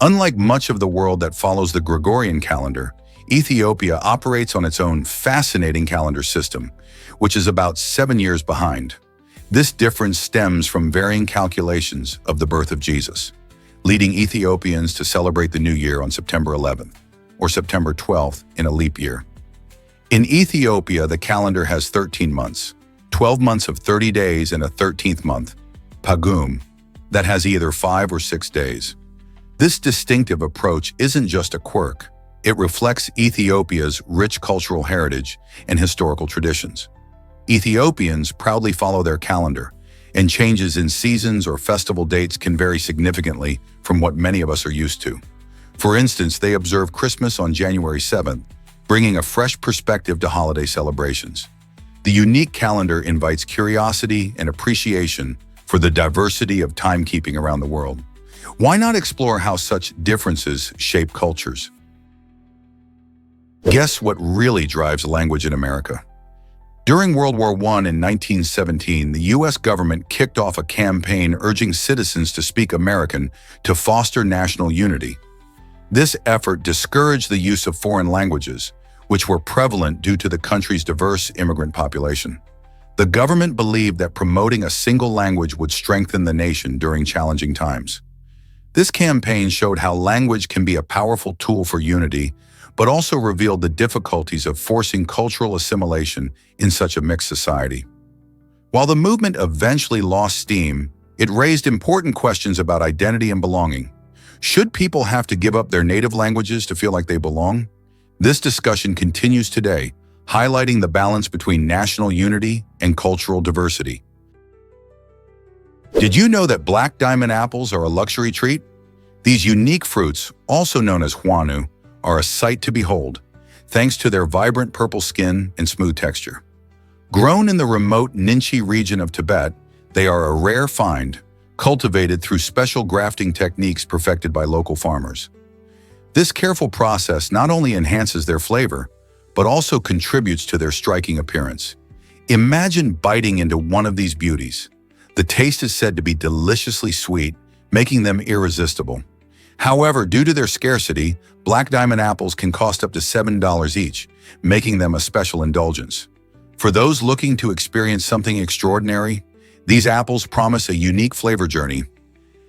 Speaker 1: Unlike much of the world that follows the Gregorian calendar, Ethiopia operates on its own fascinating calendar system, which is about 7 years behind. This difference stems from varying calculations of the birth of Jesus, leading Ethiopians to celebrate the new year on September 11th, or September 12th in a leap year. In Ethiopia, the calendar has 13 months, 12 months of 30 days and a 13th month, Pagum, that has either 5 or 6 days. This distinctive approach isn't just a quirk. It reflects Ethiopia's rich cultural heritage and historical traditions. Ethiopians proudly follow their calendar, and changes in seasons or festival dates can vary significantly from what many of us are used to. For instance, they observe Christmas on January 7th, bringing a fresh perspective to holiday celebrations. The unique calendar invites curiosity and appreciation for the diversity of timekeeping around the world. Why not explore how such differences shape cultures? Guess what really drives language in America? During World War I in 1917, the U.S. government kicked off a campaign urging citizens to speak American to foster national unity. This effort discouraged the use of foreign languages, which were prevalent due to the country's diverse immigrant population. The government believed that promoting a single language would strengthen the nation during challenging times. This campaign showed how language can be a powerful tool for unity, but also revealed the difficulties of forcing cultural assimilation in such a mixed society. While the movement eventually lost steam, it raised important questions about identity and belonging. Should people have to give up their native languages to feel like they belong? This discussion continues today, highlighting the balance between national unity and cultural diversity. Did you know that black diamond apples are a luxury treat? These unique fruits, also known as huanu, are a sight to behold, thanks to their vibrant purple skin and smooth texture. Grown in the remote Ninchi region of Tibet, they are a rare find, cultivated through special grafting techniques perfected by local farmers. This careful process not only enhances their flavor, but also contributes to their striking appearance. Imagine biting into one of these beauties. The taste is said to be deliciously sweet, making them irresistible. However, due to their scarcity, black diamond apples can cost up to $7 each, making them a special indulgence. For those looking to experience something extraordinary, these apples promise a unique flavor journey.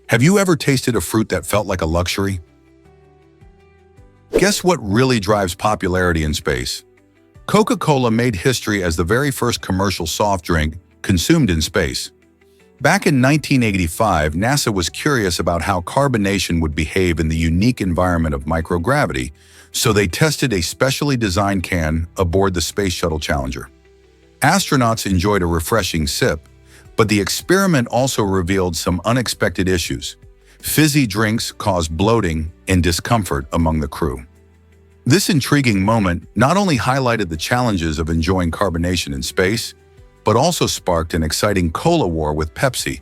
Speaker 1: Have you ever tasted a fruit that felt like a luxury? Guess what really drives popularity in space? Coca-Cola made history as the very first commercial soft drink consumed in space. Back in 1985, NASA was curious about how carbonation would behave in the unique environment of microgravity, so they tested a specially designed can aboard the Space Shuttle Challenger. Astronauts enjoyed a refreshing sip, but the experiment also revealed some unexpected issues. Fizzy drinks caused bloating and discomfort among the crew. This intriguing moment not only highlighted the challenges of enjoying carbonation in space, but also sparked an exciting cola war with Pepsi,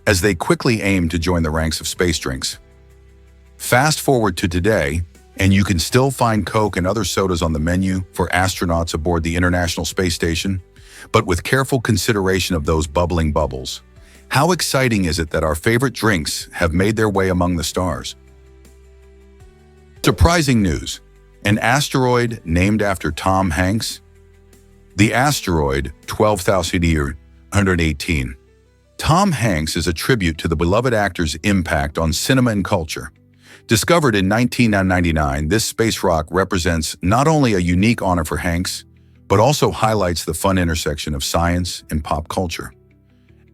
Speaker 1: as they quickly aimed to join the ranks of space drinks. Fast forward to today, and you can still find Coke and other sodas on the menu for astronauts aboard the International Space Station, but with careful consideration of those bubbling bubbles. How exciting is it that our favorite drinks have made their way among the stars? Surprising news: an asteroid named after Tom Hanks? The asteroid 12,118. Tom Hanks is a tribute to the beloved actor's impact on cinema and culture. Discovered in 1999, this space rock represents not only a unique honor for Hanks, but also highlights the fun intersection of science and pop culture.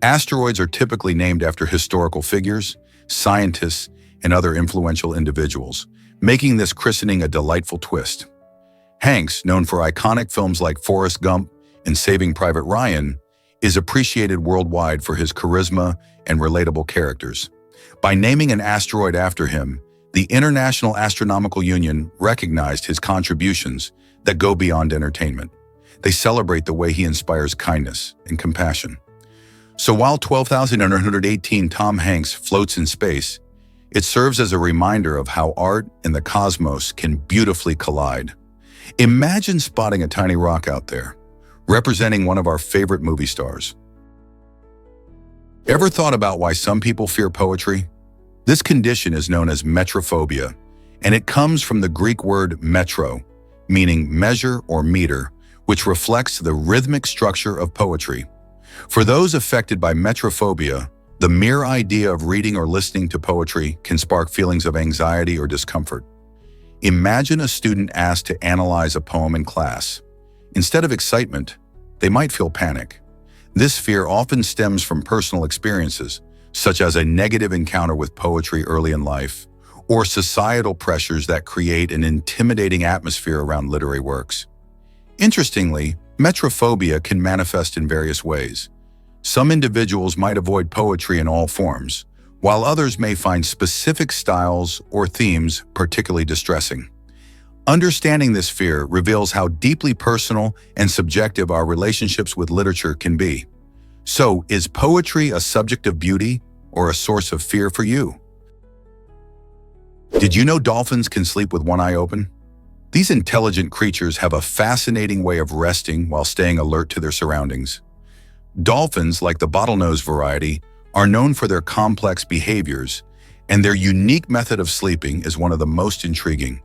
Speaker 1: Asteroids are typically named after historical figures, scientists, and other influential individuals, making this christening a delightful twist. Hanks, known for iconic films like Forrest Gump and Saving Private Ryan, is appreciated worldwide for his charisma and relatable characters. By naming an asteroid after him, the International Astronomical Union recognized his contributions that go beyond entertainment. They celebrate the way he inspires kindness and compassion. So while 12,118 Tom Hanks floats in space, It serves as a reminder of how art and the cosmos can beautifully collide. Imagine spotting a tiny rock out there, representing one of our favorite movie stars. Ever thought about why some people fear poetry? This condition is known as metrophobia, and it comes from the Greek word metro, meaning measure or meter, which reflects the rhythmic structure of poetry. For those affected by metrophobia, the mere idea of reading or listening to poetry can spark feelings of anxiety or discomfort. Imagine a student asked to analyze a poem in class. Instead of excitement, they might feel panic. This fear often stems from personal experiences, such as a negative encounter with poetry early in life, or societal pressures that create an intimidating atmosphere around literary works. Interestingly, metrophobia can manifest in various ways. Some individuals might avoid poetry in all forms, while others may find specific styles or themes particularly distressing. Understanding this fear reveals how deeply personal and subjective our relationships with literature can be. So, is poetry a subject of beauty or a source of fear for you? Did you know dolphins can sleep with one eye open? These intelligent creatures have a fascinating way of resting while staying alert to their surroundings. Dolphins, like the bottlenose variety, are known for their complex behaviors, and their unique method of sleeping is one of the most intriguing.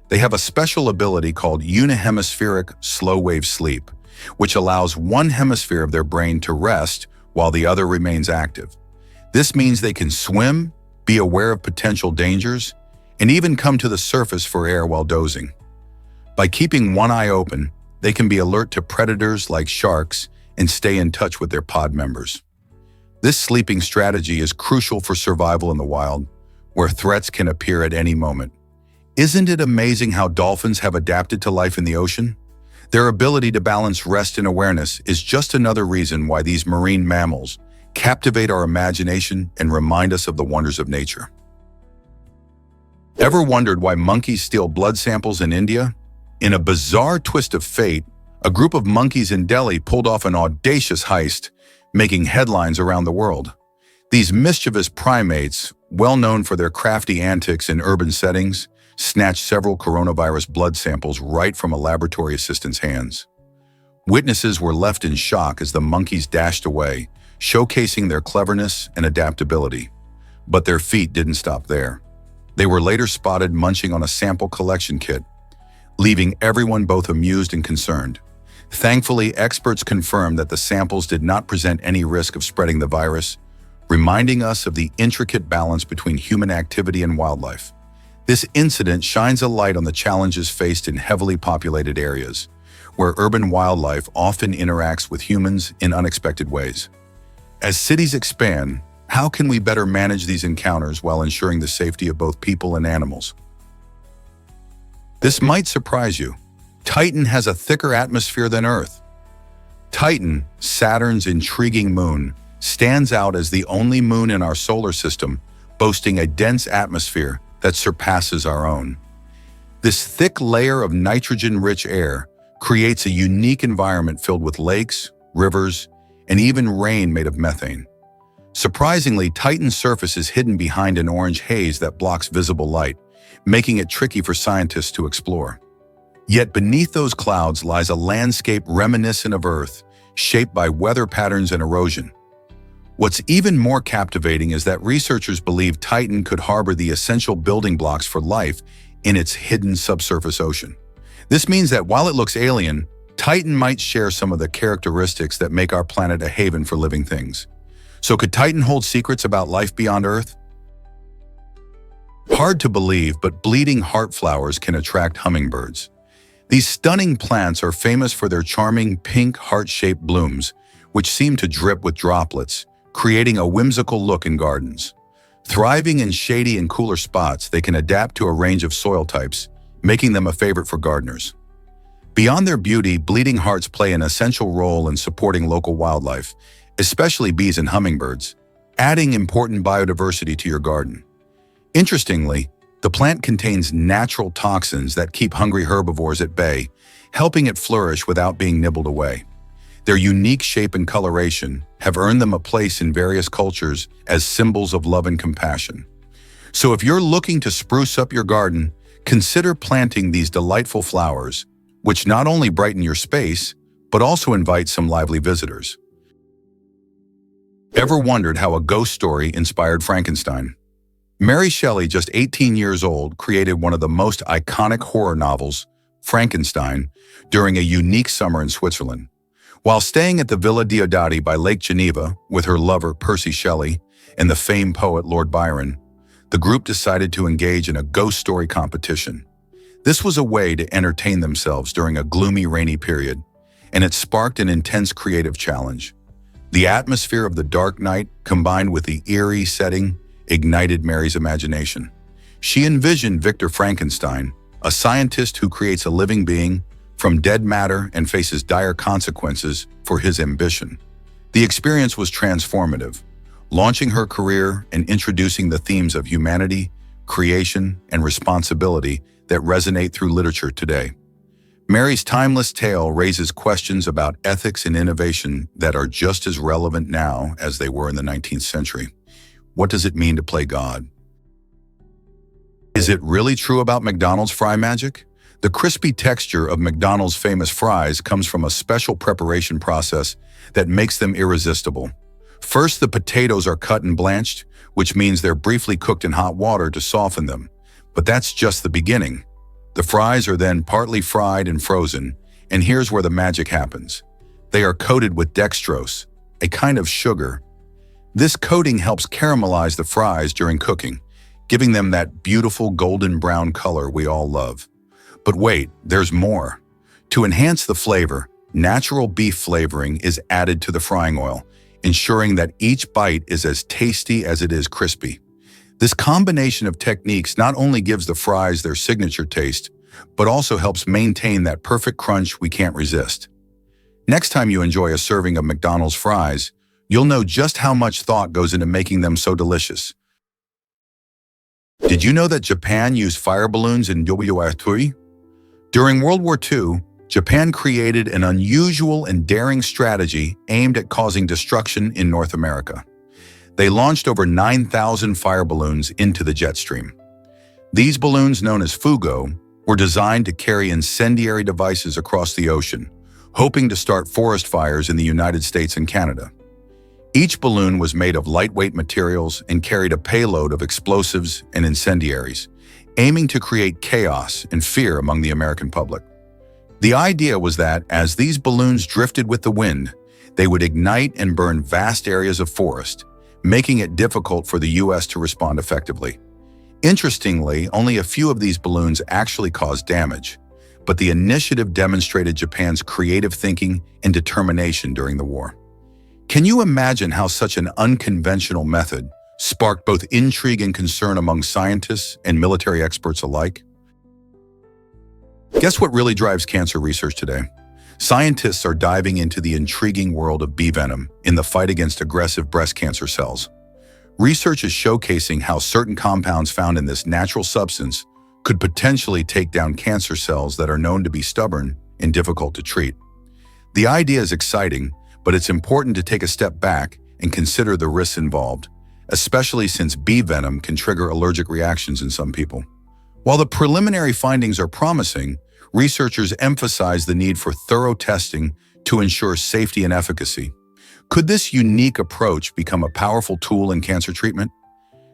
Speaker 1: They have a special ability called unihemispheric slow-wave sleep, which allows one hemisphere of their brain to rest while the other remains active. This means they can swim, be aware of potential dangers, and even come to the surface for air while dozing. By keeping one eye open, they can be alert to predators like sharks and stay in touch with their pod members. This sleeping strategy is crucial for survival in the wild, where threats can appear at any moment. Isn't it amazing how dolphins have adapted to life in the ocean? Their ability to balance rest and awareness is just another reason why these marine mammals captivate our imagination and remind us of the wonders of nature. Ever wondered why monkeys steal blood samples in India? In a bizarre twist of fate, a group of monkeys in Delhi pulled off an audacious heist, making headlines around the world. These mischievous primates, well known for their crafty antics in urban settings, snatched several coronavirus blood samples right from a laboratory assistant's hands. Witnesses were left in shock as the monkeys dashed away, showcasing their cleverness and adaptability. But their feat didn't stop there. They were later spotted munching on a sample collection kit, leaving everyone both amused and concerned. Thankfully, experts confirmed that the samples did not present any risk of spreading the virus, reminding us of the intricate balance between human activity and wildlife. This incident shines a light on the challenges faced in heavily populated areas, where urban wildlife often interacts with humans in unexpected ways. As cities expand, how can we better manage these encounters while ensuring the safety of both people and animals? This might surprise you. Titan has a thicker atmosphere than Earth. Titan, Saturn's intriguing moon, stands out as the only moon in our solar system boasting a dense atmosphere that surpasses our own. This thick layer of nitrogen-rich air creates a unique environment filled with lakes, rivers, and even rain made of methane. Surprisingly, Titan's surface is hidden behind an orange haze that blocks visible light, making it tricky for scientists to explore. Yet beneath those clouds lies a landscape reminiscent of Earth, shaped by weather patterns and erosion. What's even more captivating is that researchers believe Titan could harbor the essential building blocks for life in its hidden subsurface ocean. This means that while it looks alien, Titan might share some of the characteristics that make our planet a haven for living things. So could Titan hold secrets about life beyond Earth? Hard to believe, but bleeding heart flowers can attract hummingbirds. These stunning plants are famous for their charming pink heart-shaped blooms, which seem to drip with droplets, creating a whimsical look in gardens. Thriving in shady and cooler spots, they can adapt to a range of soil types, making them a favorite for gardeners. Beyond their beauty, bleeding hearts play an essential role in supporting local wildlife, especially bees and hummingbirds, adding important biodiversity to your garden. Interestingly, the plant contains natural toxins that keep hungry herbivores at bay, helping it flourish without being nibbled away. Their unique shape and coloration have earned them a place in various cultures as symbols of love and compassion. So if you're looking to spruce up your garden, consider planting these delightful flowers, which not only brighten your space, but also invite some lively visitors. Ever wondered how a ghost story inspired Frankenstein? Mary Shelley, just 18 years old, created one of the most iconic horror novels, Frankenstein, during a unique summer in Switzerland. While staying at the Villa Diodati by Lake Geneva with her lover Percy Shelley and the famed poet Lord Byron, the group decided to engage in a ghost story competition. This was a way to entertain themselves during a gloomy, rainy period, and it sparked an intense creative challenge. The atmosphere of the dark night, combined with the eerie setting, ignited Mary's imagination. She envisioned Victor Frankenstein, a scientist who creates a living being from dead matter and faces dire consequences for his ambition. The experience was transformative, launching her career and introducing the themes of humanity, creation, and responsibility that resonate through literature today. Mary's timeless tale raises questions about ethics and innovation that are just as relevant now as they were in the 19th century. What does it mean to play God? Is it really true about McDonald's fry magic? The crispy texture of McDonald's famous fries comes from a special preparation process that makes them irresistible. First, the potatoes are cut and blanched, which means they're briefly cooked in hot water to soften them. But that's just the beginning. The fries are then partly fried and frozen, and here's where the magic happens. They are coated with dextrose, a kind of sugar. This coating helps caramelize the fries during cooking, giving them that beautiful golden brown color we all love. But wait, there's more. To enhance the flavor, natural beef flavoring is added to the frying oil, ensuring that each bite is as tasty as it is crispy. This combination of techniques not only gives the fries their signature taste, but also helps maintain that perfect crunch we can't resist. Next time you enjoy a serving of McDonald's fries, you'll know just how much thought goes into making them so delicious. Did you know that Japan used fire balloons in WW2? During World War II, Japan created an unusual and daring strategy aimed at causing destruction in North America. They launched over 9,000 fire balloons into the jet stream. These balloons, known as Fugo, were designed to carry incendiary devices across the ocean, hoping to start forest fires in the United States and Canada. Each balloon was made of lightweight materials and carried a payload of explosives and incendiaries, aiming to create chaos and fear among the American public. The idea was that as these balloons drifted with the wind, they would ignite and burn vast areas of forest, making it difficult for the U.S. to respond effectively. Interestingly, only a few of these balloons actually caused damage, but the initiative demonstrated Japan's creative thinking and determination during the war. Can you imagine how such an unconventional method sparked both intrigue and concern among scientists and military experts alike? Guess what really drives cancer research today? Scientists are diving into the intriguing world of bee venom in the fight against aggressive breast cancer cells. Research is showcasing how certain compounds found in this natural substance could potentially take down cancer cells that are known to be stubborn and difficult to treat. The idea is exciting, but it's important to take a step back and consider the risks involved, especially since bee venom can trigger allergic reactions in some people. While the preliminary findings are promising, researchers emphasize the need for thorough testing to ensure safety and efficacy. Could this unique approach become a powerful tool in cancer treatment?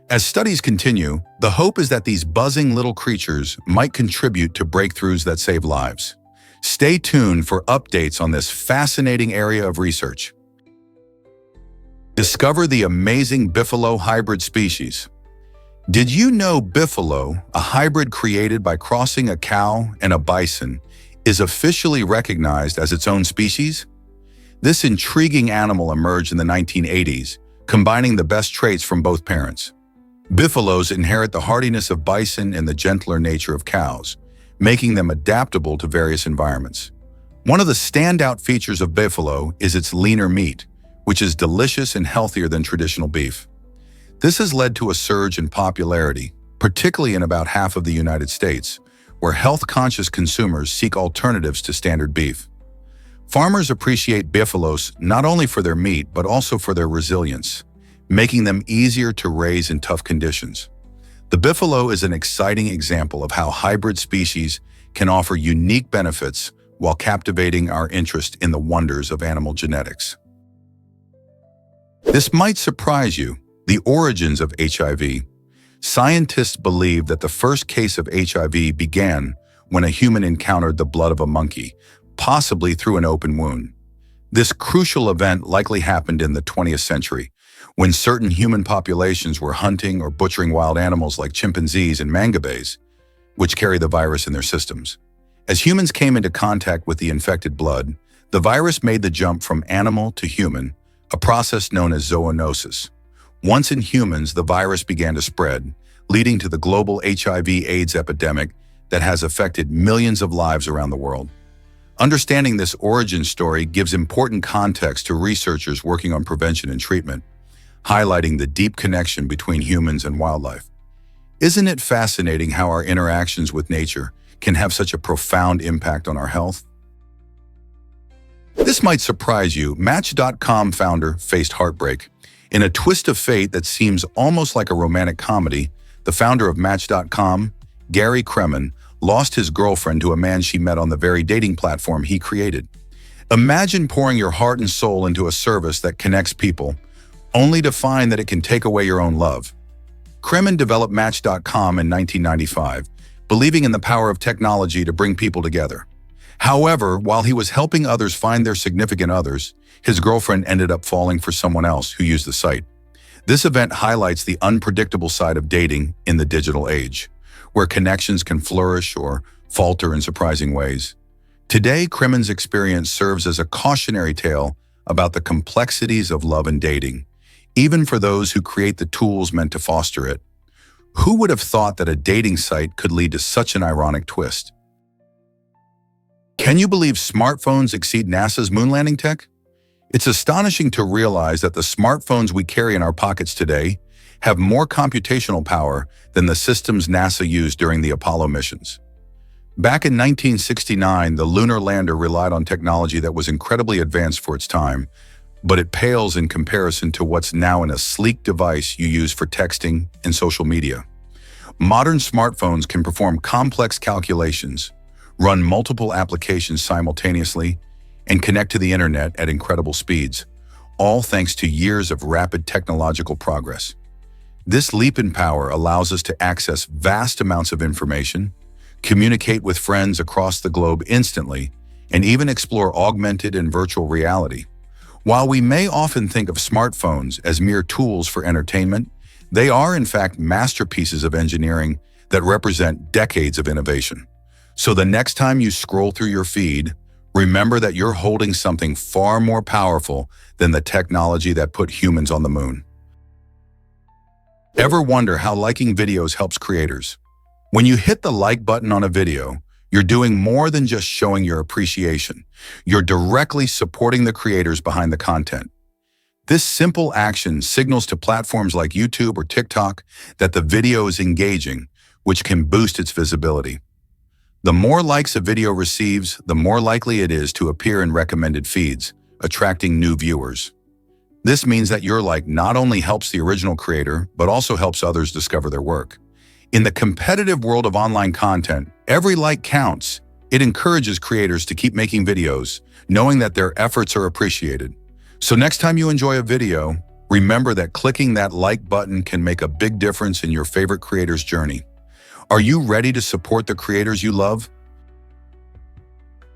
Speaker 1: As studies continue, the hope is that these buzzing little creatures might contribute to breakthroughs that save lives. Stay tuned for updates on this fascinating area of research. Discover the amazing Biffalo hybrid species. Did you know Biffalo, a hybrid created by crossing a cow and a bison, is officially recognized as its own species? This intriguing animal emerged in the 1980s, combining the best traits from both parents. Biffalos inherit the hardiness of bison and the gentler nature of cows, making them adaptable to various environments. One of the standout features of Biffalo is its leaner meat, which is delicious and healthier than traditional beef. This has led to a surge in popularity, particularly in about half of the United States, where health-conscious consumers seek alternatives to standard beef. Farmers appreciate Biffalos not only for their meat, but also for their resilience, making them easier to raise in tough conditions. The biffalo is an exciting example of how hybrid species can offer unique benefits while captivating our interest in the wonders of animal genetics. This might surprise you, the origins of HIV. Scientists believe that the first case of HIV began when a human encountered the blood of a monkey, possibly through an open wound. This crucial event likely happened in the 20th century, when certain human populations were hunting or butchering wild animals like chimpanzees and mangabes, which carry the virus in their systems. As humans came into contact with the infected blood, the virus made the jump from animal to human, a process known as zoonosis. Once in humans, the virus began to spread, leading to the global HIV/AIDS epidemic that has affected millions of lives around the world. Understanding this origin story gives important context to researchers working on prevention and treatment, highlighting the deep connection between humans and wildlife. Isn't it fascinating how our interactions with nature can have such a profound impact on our health? This might surprise you. Match.com founder faced heartbreak. In a twist of fate that seems almost like a romantic comedy, the founder of Match.com, Gary Kremen, lost his girlfriend to a man she met on the very dating platform he created. Imagine pouring your heart and soul into a service that connects people, only to find that it can take away your own love. Kremen developed Match.com in 1995, believing in the power of technology to bring people together. However, while he was helping others find their significant others, his girlfriend ended up falling for someone else who used the site. This event highlights the unpredictable side of dating in the digital age, where connections can flourish or falter in surprising ways. Today, Kremen's experience serves as a cautionary tale about the complexities of love and dating, even for those who create the tools meant to foster it. Who would have thought that a dating site could lead to such an ironic twist? Can you believe smartphones exceed NASA's moon landing tech? It's astonishing to realize that the smartphones we carry in our pockets today have more computational power than the systems NASA used during the Apollo missions. Back in 1969, the lunar lander relied on technology that was incredibly advanced for its time, but it pales in comparison to what's now in a sleek device you use for texting and social media. Modern smartphones can perform complex calculations, run multiple applications simultaneously, and connect to the internet at incredible speeds, all thanks to years of rapid technological progress. This leap in power allows us to access vast amounts of information, communicate with friends across the globe instantly, and even explore augmented and virtual reality. While we may often think of smartphones as mere tools for entertainment, they are in fact masterpieces of engineering that represent decades of innovation. So the next time you scroll through your feed, remember that you're holding something far more powerful than the technology that put humans on the moon. Ever wonder how liking videos helps creators? When you hit the like button on a video, you're doing more than just showing your appreciation. You're directly supporting the creators behind the content. This simple action signals to platforms like YouTube or TikTok that the video is engaging, which can boost its visibility. The more likes a video receives, the more likely it is to appear in recommended feeds, attracting new viewers. This means that your like not only helps the original creator, but also helps others discover their work. In the competitive world of online content, every like counts. It encourages creators to keep making videos, knowing that their efforts are appreciated. So next time you enjoy a video, remember that clicking that like button can make a big difference in your favorite creator's journey. Are you ready to support the creators you love?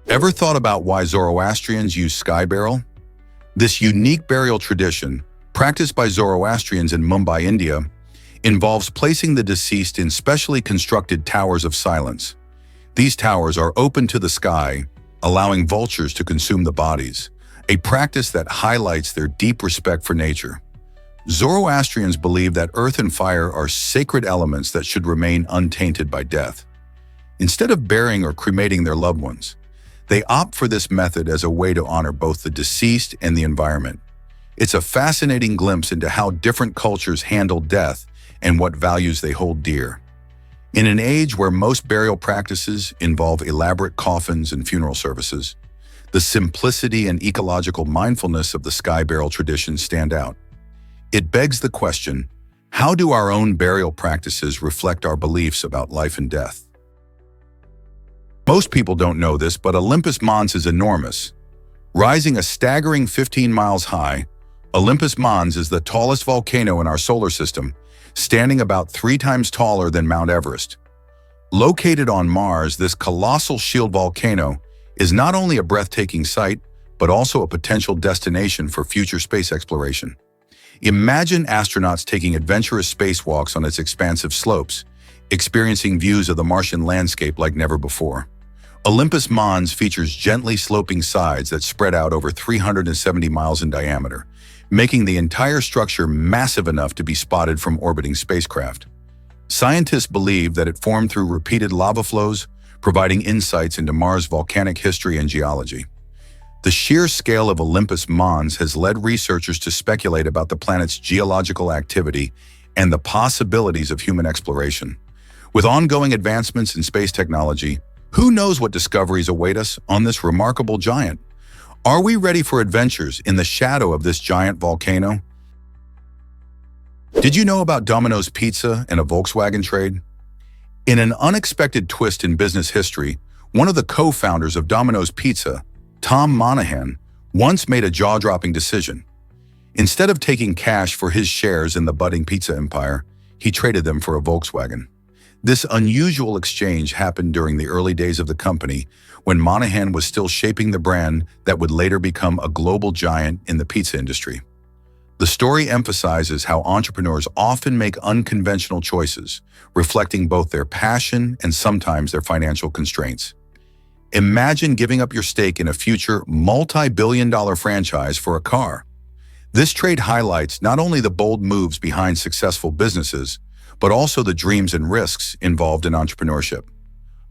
Speaker 1: Ever thought about why Zoroastrians use sky burial? This unique burial tradition, practiced by Zoroastrians in Mumbai, India, involves placing the deceased in specially constructed towers of silence. These towers are open to the sky, allowing vultures to consume the bodies, a practice that highlights their deep respect for nature. Zoroastrians believe that earth and fire are sacred elements that should remain untainted by death. Instead of burying or cremating their loved ones, they opt for this method as a way to honor both the deceased and the environment. It's a fascinating glimpse into how different cultures handle death and what values they hold dear. In an age where most burial practices involve elaborate coffins and funeral services, the simplicity and ecological mindfulness of the sky burial tradition stand out. It begs the question, How do our own burial practices reflect our beliefs about life and death? Most people don't know this, but Olympus Mons is enormous. Rising a staggering 15 miles high, Olympus Mons is the tallest volcano in our solar system, standing about 3 times taller than Mount Everest. Located on Mars, this colossal shield volcano is not only a breathtaking sight, but also a potential destination for future space exploration. Imagine astronauts taking adventurous spacewalks on its expansive slopes, experiencing views of the Martian landscape like never before. Olympus Mons features gently sloping sides that spread out over 370 miles in diameter, making the entire structure massive enough to be spotted from orbiting spacecraft. Scientists believe that it formed through repeated lava flows, providing insights into Mars' volcanic history and geology. The sheer scale of Olympus Mons has led researchers to speculate about the planet's geological activity and the possibilities of human exploration. With ongoing advancements in space technology, who knows what discoveries await us on this remarkable giant? Are we ready for adventures in the shadow of this giant volcano? Did you know about Domino's Pizza and a Volkswagen trade? In an unexpected twist in business history, one of the co-founders of Domino's Pizza, Tom Monahan, once made a jaw-dropping decision. Instead of taking cash for his shares in the budding pizza empire, he traded them for a Volkswagen. This unusual exchange happened during the early days of the company, when Monahan was still shaping the brand that would later become a global giant in the pizza industry. The story emphasizes how entrepreneurs often make unconventional choices, reflecting both their passion and sometimes their financial constraints. Imagine giving up your stake in a future multi-billion-dollar franchise for a car. This trade highlights not only the bold moves behind successful businesses, but also the dreams and risks involved in entrepreneurship.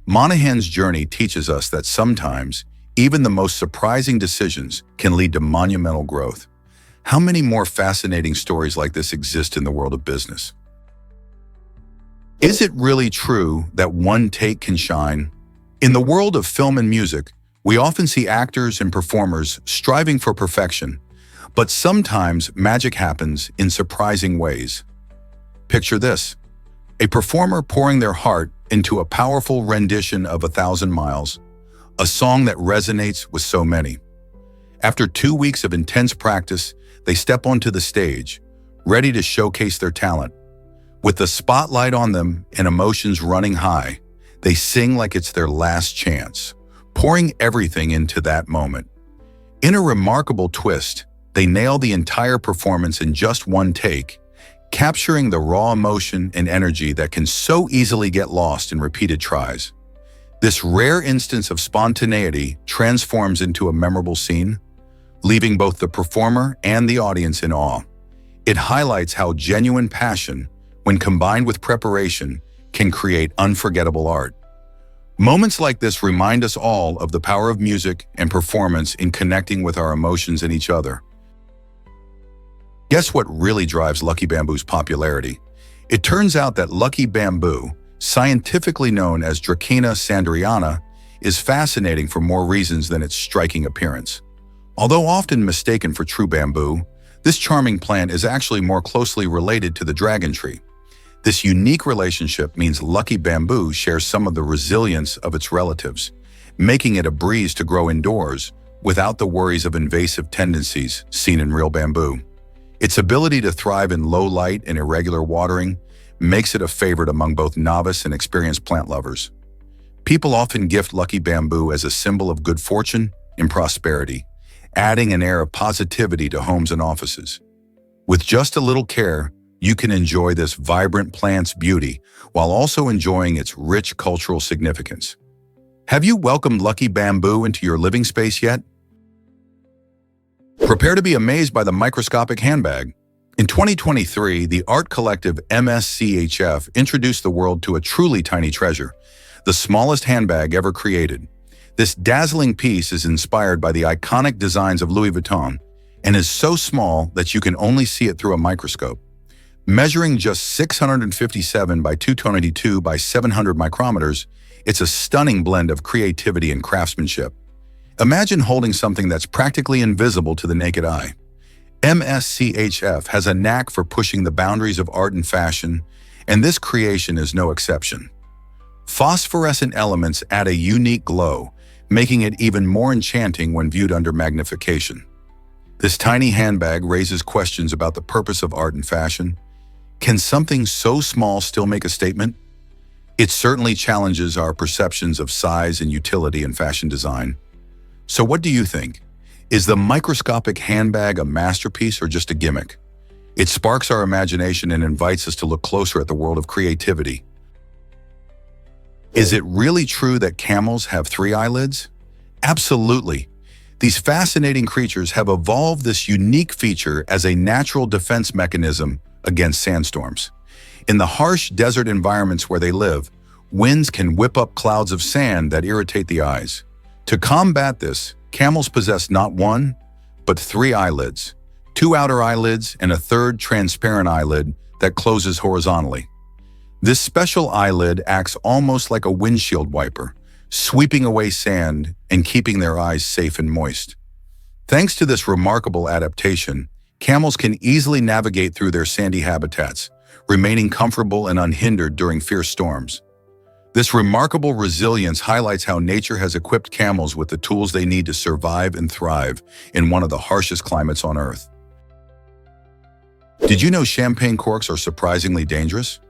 Speaker 1: Monahan's journey teaches us that sometimes, even the most surprising decisions can lead to monumental growth. How many more fascinating stories like this exist in the world of business? Is it really true that one take can shine? In the world of film and music, we often see actors and performers striving for perfection, but sometimes magic happens in surprising ways. Picture this: a performer pouring their heart into a powerful rendition of 1,000 Miles, a song that resonates with so many. After 2 weeks of intense practice, they step onto the stage, ready to showcase their talent. With the spotlight on them and emotions running high, they sing like it's their last chance, pouring everything into that moment. In a remarkable twist, they nail the entire performance in just one take, capturing the raw emotion and energy that can so easily get lost in repeated tries. This rare instance of spontaneity transforms into a memorable scene, leaving both the performer and the audience in awe. It highlights how genuine passion, when combined with preparation, can create unforgettable art. Moments like this remind us all of the power of music and performance in connecting with our emotions and each other. Guess what really drives Lucky Bamboo's popularity? It turns out that Lucky Bamboo, scientifically known as Dracaena sanderiana, is fascinating for more reasons than its striking appearance. Although often mistaken for true bamboo, this charming plant is actually more closely related to the dragon tree. This unique relationship means Lucky Bamboo shares some of the resilience of its relatives, making it a breeze to grow indoors without the worries of invasive tendencies seen in real bamboo. Its ability to thrive in low light and irregular watering makes it a favorite among both novice and experienced plant lovers. People often gift Lucky Bamboo as a symbol of good fortune and prosperity, adding an air of positivity to homes and offices. With just a little care, you can enjoy this vibrant plant's beauty while also enjoying its rich cultural significance. Have you welcomed Lucky Bamboo into your living space yet? Prepare to be amazed by the microscopic handbag. In 2023, the art collective MSCHF introduced the world to a truly tiny treasure, the smallest handbag ever created. This dazzling piece is inspired by the iconic designs of Louis Vuitton and is so small that you can only see it through a microscope. Measuring just 657 by 222 by 700 micrometers, it's a stunning blend of creativity and craftsmanship. Imagine holding something that's practically invisible to the naked eye. MSCHF has a knack for pushing the boundaries of art and fashion, and this creation is no exception. Phosphorescent elements add a unique glow, making it even more enchanting when viewed under magnification. This tiny handbag raises questions about the purpose of art and fashion. Can something so small still make a statement? It certainly challenges our perceptions of size and utility in fashion design. So what do you think? Is the microscopic handbag a masterpiece or just a gimmick? It sparks our imagination and invites us to look closer at the world of creativity. Is it really true that camels have 3 eyelids? Absolutely. These fascinating creatures have evolved this unique feature as a natural defense mechanism against sandstorms. In the harsh desert environments where they live, winds can whip up clouds of sand that irritate the eyes. To combat this, camels possess not 1, but 3 eyelids, 2 outer eyelids and a 3rd transparent eyelid that closes horizontally. This special eyelid acts almost like a windshield wiper, sweeping away sand and keeping their eyes safe and moist. Thanks to this remarkable adaptation, camels can easily navigate through their sandy habitats, remaining comfortable and unhindered during fierce storms. This remarkable resilience highlights how nature has equipped camels with the tools they need to survive and thrive in one of the harshest climates on Earth. Did you know champagne corks are surprisingly dangerous?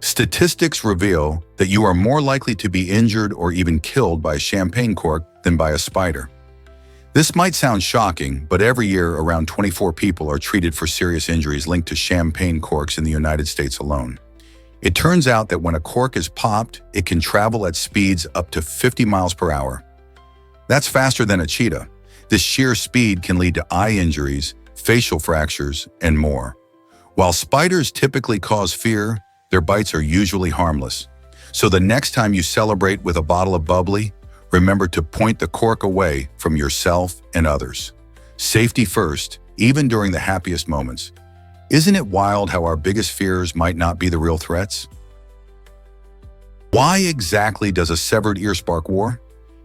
Speaker 1: Statistics reveal that you are more likely to be injured or even killed by a champagne cork than by a spider. This might sound shocking, but every year around 24 people are treated for serious injuries linked to champagne corks in the United States alone. It turns out that when a cork is popped, it can travel at speeds up to 50 miles per hour. That's faster than a cheetah. This sheer speed can lead to eye injuries, facial fractures, and more. While spiders typically cause fear, their bites are usually harmless. So the next time you celebrate with a bottle of bubbly, remember to point the cork away from yourself and others. Safety first, even during the happiest moments. Isn't it wild how our biggest fears might not be the real threats? Why exactly does a severed ear spark war?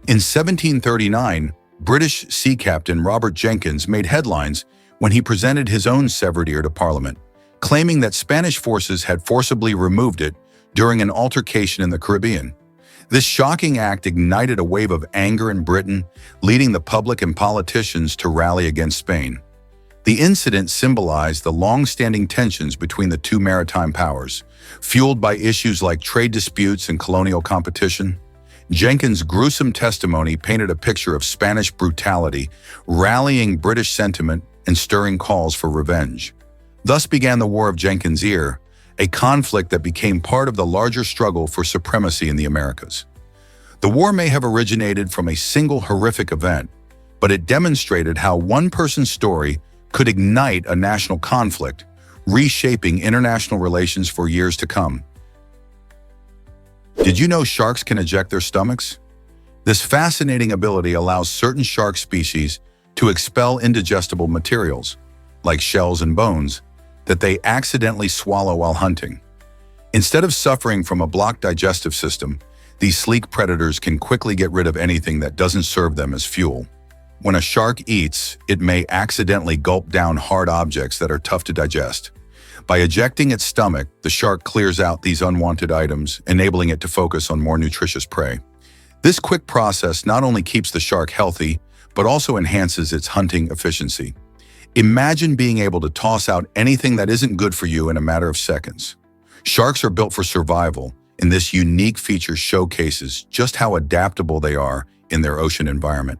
Speaker 1: In 1739, British sea captain Robert Jenkins made headlines when he presented his own severed ear to Parliament, claiming that Spanish forces had forcibly removed it during an altercation in the Caribbean. This shocking act ignited a wave of anger in Britain, leading the public and politicians to rally against Spain. The incident symbolized the long-standing tensions between the two maritime powers, fueled by issues like trade disputes and colonial competition. Jenkins' gruesome testimony painted a picture of Spanish brutality, rallying British sentiment and stirring calls for revenge. Thus began the War of Jenkins' Ear, a conflict that became part of the larger struggle for supremacy in the Americas. The war may have originated from a single horrific event, but it demonstrated how one person's story could ignite a national conflict, reshaping international relations for years to come. Did you know sharks can eject their stomachs? This fascinating ability allows certain shark species to expel indigestible materials, like shells and bones, that they accidentally swallow while hunting. Instead of suffering from a blocked digestive system, these sleek predators can quickly get rid of anything that doesn't serve them as fuel. When a shark eats, it may accidentally gulp down hard objects that are tough to digest. By ejecting its stomach, the shark clears out these unwanted items, enabling it to focus on more nutritious prey. This quick process not only keeps the shark healthy, but also enhances its hunting efficiency. Imagine being able to toss out anything that isn't good for you in a matter of seconds. Sharks are built for survival, and this unique feature showcases just how adaptable they are in their ocean environment.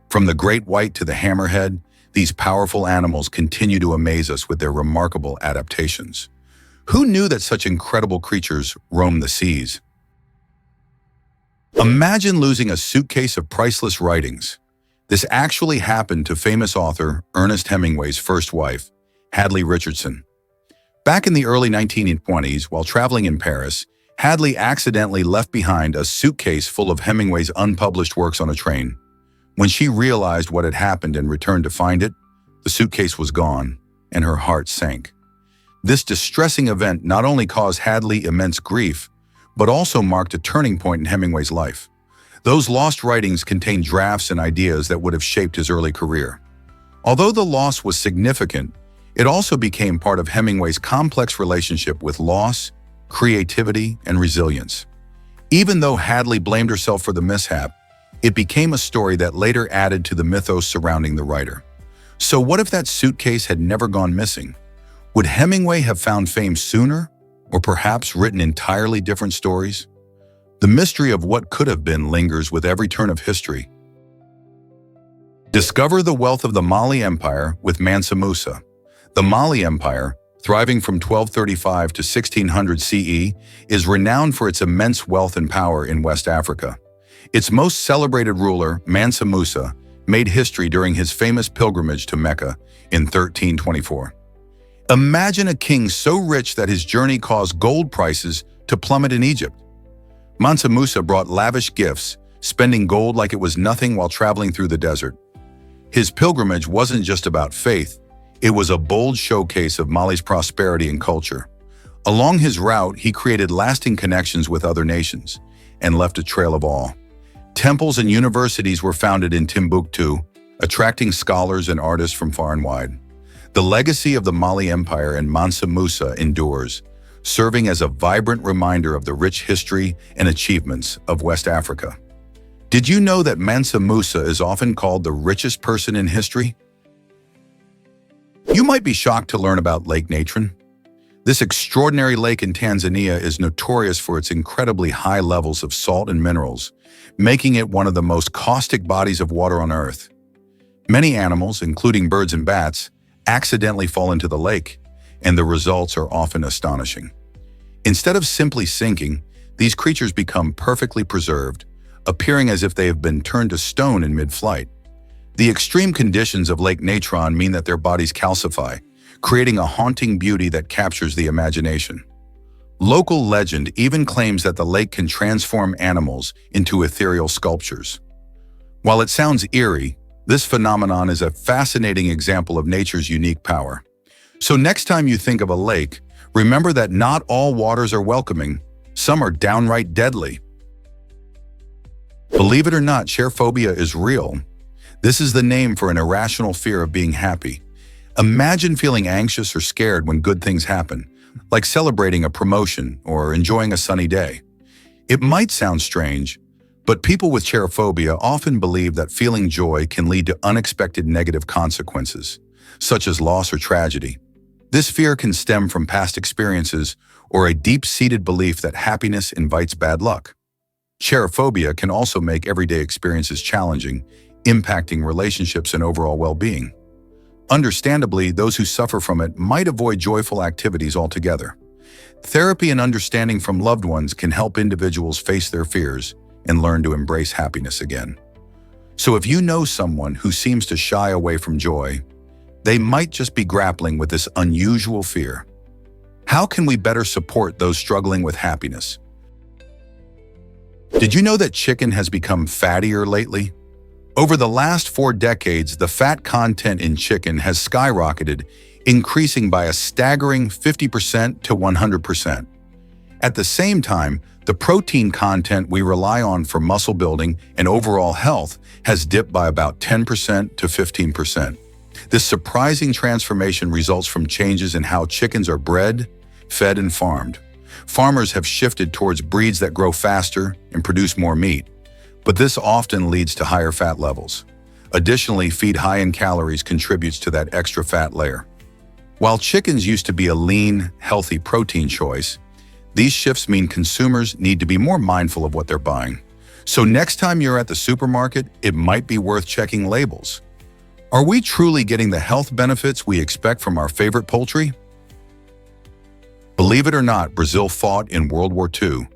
Speaker 1: From the great white to the hammerhead, these powerful animals continue to amaze us with their remarkable adaptations. Who knew that such incredible creatures roam the seas? Imagine losing a suitcase of priceless writings. This actually happened to famous author Ernest Hemingway's first wife, Hadley Richardson. Back in the early 1920s, while traveling in Paris, Hadley accidentally left behind a suitcase full of Hemingway's unpublished works on a train. When she realized what had happened and returned to find it, the suitcase was gone, and her heart sank. This distressing event not only caused Hadley immense grief, but also marked a turning point in Hemingway's life. Those lost writings contained drafts and ideas that would have shaped his early career. Although the loss was significant, it also became part of Hemingway's complex relationship with loss, creativity, and resilience. Even though Hadley blamed herself for the mishap, it became a story that later added to the mythos surrounding the writer. So what if that suitcase had never gone missing? Would Hemingway have found fame sooner, or perhaps written entirely different stories? The mystery of what could have been lingers with every turn of history. Discover the wealth of the Mali Empire with Mansa Musa. The Mali Empire, thriving from 1235 to 1600 CE, is renowned for its immense wealth and power in West Africa. Its most celebrated ruler, Mansa Musa, made history during his famous pilgrimage to Mecca in 1324. Imagine a king so rich that his journey caused gold prices to plummet in Egypt. Mansa Musa brought lavish gifts, spending gold like it was nothing while traveling through the desert. His pilgrimage wasn't just about faith, it was a bold showcase of Mali's prosperity and culture. Along his route, he created lasting connections with other nations and left a trail of awe. Temples and universities were founded in Timbuktu, attracting scholars and artists from far and wide. The legacy of the Mali Empire and Mansa Musa endures, serving as a vibrant reminder of the rich history and achievements of West Africa. Did you know that Mansa Musa is often called the richest person in history? You might be shocked to learn about Lake Natron. This extraordinary lake in Tanzania is notorious for its incredibly high levels of salt and minerals, making it one of the most caustic bodies of water on Earth. Many animals, including birds and bats, accidentally fall into the lake, and the results are often astonishing. Instead of simply sinking, these creatures become perfectly preserved, appearing as if they have been turned to stone in mid-flight. The extreme conditions of Lake Natron mean that their bodies calcify, creating a haunting beauty that captures the imagination. Local legend even claims that the lake can transform animals into ethereal sculptures. While it sounds eerie, this phenomenon is a fascinating example of nature's unique power. So next time you think of a lake, remember that not all waters are welcoming. Some are downright deadly. Believe it or not, chairphobia is real. This is the name for an irrational fear of being happy. Imagine feeling anxious or scared when good things happen, like celebrating a promotion or enjoying a sunny day. It might sound strange, but people with chairphobia often believe that feeling joy can lead to unexpected negative consequences, such as loss or tragedy. This fear can stem from past experiences or a deep-seated belief that happiness invites bad luck. Chairphobia can also make everyday experiences challenging, impacting relationships and overall well-being. Understandably, those who suffer from it might avoid joyful activities altogether. Therapy and understanding from loved ones can help individuals face their fears and learn to embrace happiness again. So if you know someone who seems to shy away from joy, they might just be grappling with this unusual fear. How can we better support those struggling with happiness? Did you know that chicken has become fattier lately? Over the last 4 decades, the fat content in chicken has skyrocketed, increasing by a staggering 50% to 100%. At the same time, the protein content we rely on for muscle building and overall health has dipped by about 10% to 15%. This surprising transformation results from changes in how chickens are bred, fed, and farmed. Farmers have shifted towards breeds that grow faster and produce more meat, but this often leads to higher fat levels. Additionally, feed high in calories contributes to that extra fat layer. While chickens used to be a lean, healthy protein choice, these shifts mean consumers need to be more mindful of what they're buying. So next time you're at the supermarket, it might be worth checking labels. Are we truly getting the health benefits we expect from our favorite poultry? Believe it or not, Brazil fought in World War II.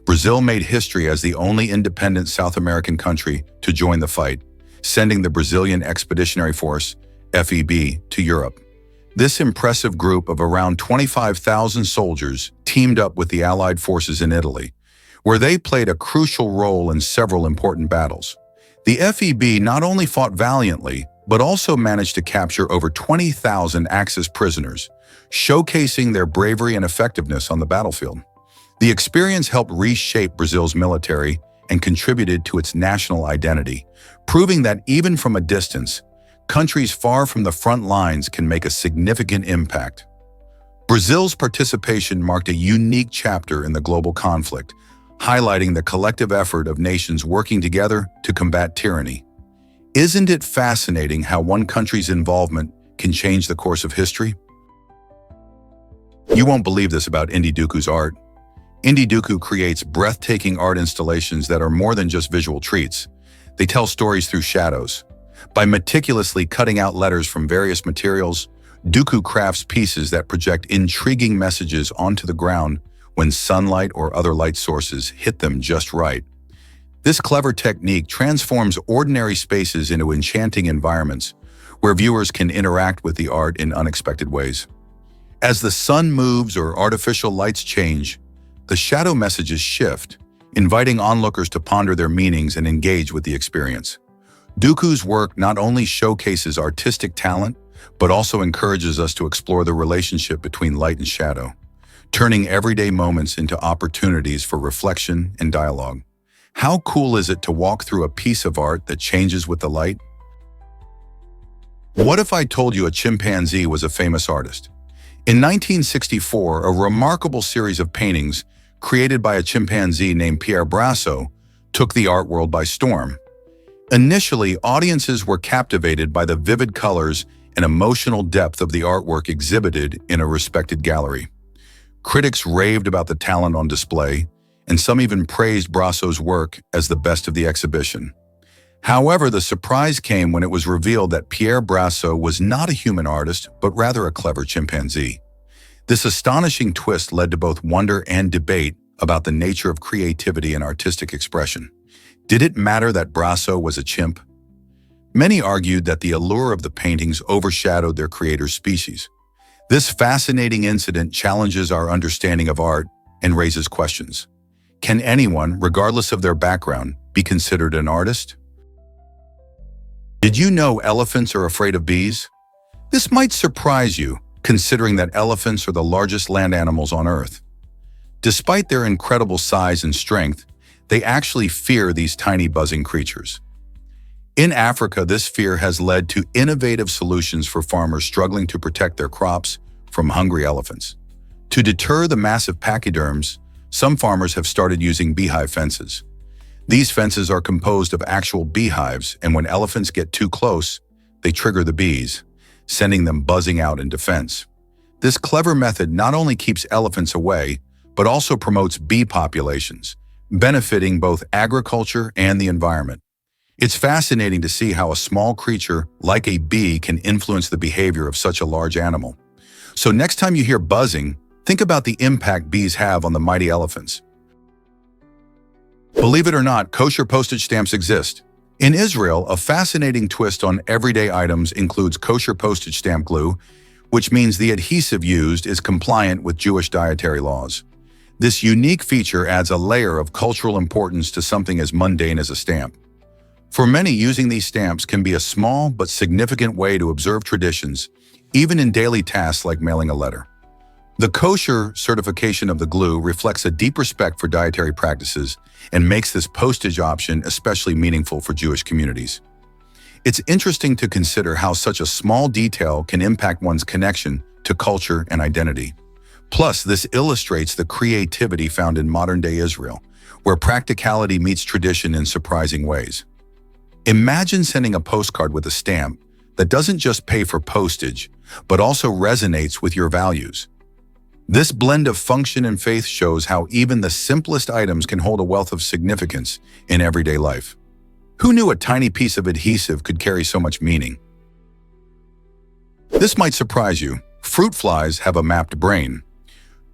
Speaker 1: Brazil made history as the only independent South American country to join the fight, sending the Brazilian Expeditionary Force, FEB, to Europe. This impressive group of around 25,000 soldiers teamed up with the Allied forces in Italy, where they played a crucial role in several important battles. The FEB not only fought valiantly, but also managed to capture over 20,000 Axis prisoners, showcasing their bravery and effectiveness on the battlefield. The experience helped reshape Brazil's military and contributed to its national identity, proving that even from a distance, countries far from the front lines can make a significant impact. Brazil's participation marked a unique chapter in the global conflict, highlighting the collective effort of nations working together to combat tyranny. Isn't it fascinating how one country's involvement can change the course of history? You won't believe this about Indiduku's art. Indiduku creates breathtaking art installations that are more than just visual treats. They tell stories through shadows. By meticulously cutting out letters from various materials, Duku crafts pieces that project intriguing messages onto the ground when sunlight or other light sources hit them just right. This clever technique transforms ordinary spaces into enchanting environments where viewers can interact with the art in unexpected ways. As the sun moves or artificial lights change, the shadow messages shift, inviting onlookers to ponder their meanings and engage with the experience. Duku's work not only showcases artistic talent, but also encourages us to explore the relationship between light and shadow, turning everyday moments into opportunities for reflection and dialogue. How cool is it to walk through a piece of art that changes with the light? What if I told you a chimpanzee was a famous artist? In 1964, a remarkable series of paintings created by a chimpanzee named Pierre Brasseur took the art world by storm. Initially, audiences were captivated by the vivid colors and emotional depth of the artwork exhibited in a respected gallery. Critics raved about the talent on display, and some even praised Brasseur's work as the best of the exhibition. However, the surprise came when it was revealed that Pierre Brasseur was not a human artist, but rather a clever chimpanzee. This astonishing twist led to both wonder and debate about the nature of creativity and artistic expression. Did it matter that Brasseur was a chimp? Many argued that the allure of the paintings overshadowed their creator's species. This fascinating incident challenges our understanding of art and raises questions. Can anyone, regardless of their background, be considered an artist? Did you know elephants are afraid of bees? This might surprise you, considering that elephants are the largest land animals on Earth. Despite their incredible size and strength, they actually fear these tiny buzzing creatures. In Africa, this fear has led to innovative solutions for farmers struggling to protect their crops from hungry elephants. To deter the massive pachyderms, some farmers have started using beehive fences. These fences are composed of actual beehives, and when elephants get too close, they trigger the bees, sending them buzzing out in defense. This clever method not only keeps elephants away, but also promotes bee populations, benefiting both agriculture and the environment. It's fascinating to see how a small creature like a bee can influence the behavior of such a large animal. So next time you hear buzzing, think about the impact bees have on the mighty elephants. Believe it or not, kosher postage stamps exist. In Israel, a fascinating twist on everyday items includes kosher postage stamp glue, which means the adhesive used is compliant with Jewish dietary laws. This unique feature adds a layer of cultural importance to something as mundane as a stamp. For many, using these stamps can be a small but significant way to observe traditions, even in daily tasks like mailing a letter. The kosher certification of the glue reflects a deep respect for dietary practices and makes this postage option especially meaningful for Jewish communities. It's interesting to consider how such a small detail can impact one's connection to culture and identity. Plus, this illustrates the creativity found in modern-day Israel, where practicality meets tradition in surprising ways. Imagine sending a postcard with a stamp that doesn't just pay for postage, but also resonates with your values. This blend of function and faith shows how even the simplest items can hold a wealth of significance in everyday life. Who knew a tiny piece of adhesive could carry so much meaning? This might surprise you. Fruit flies have a mapped brain.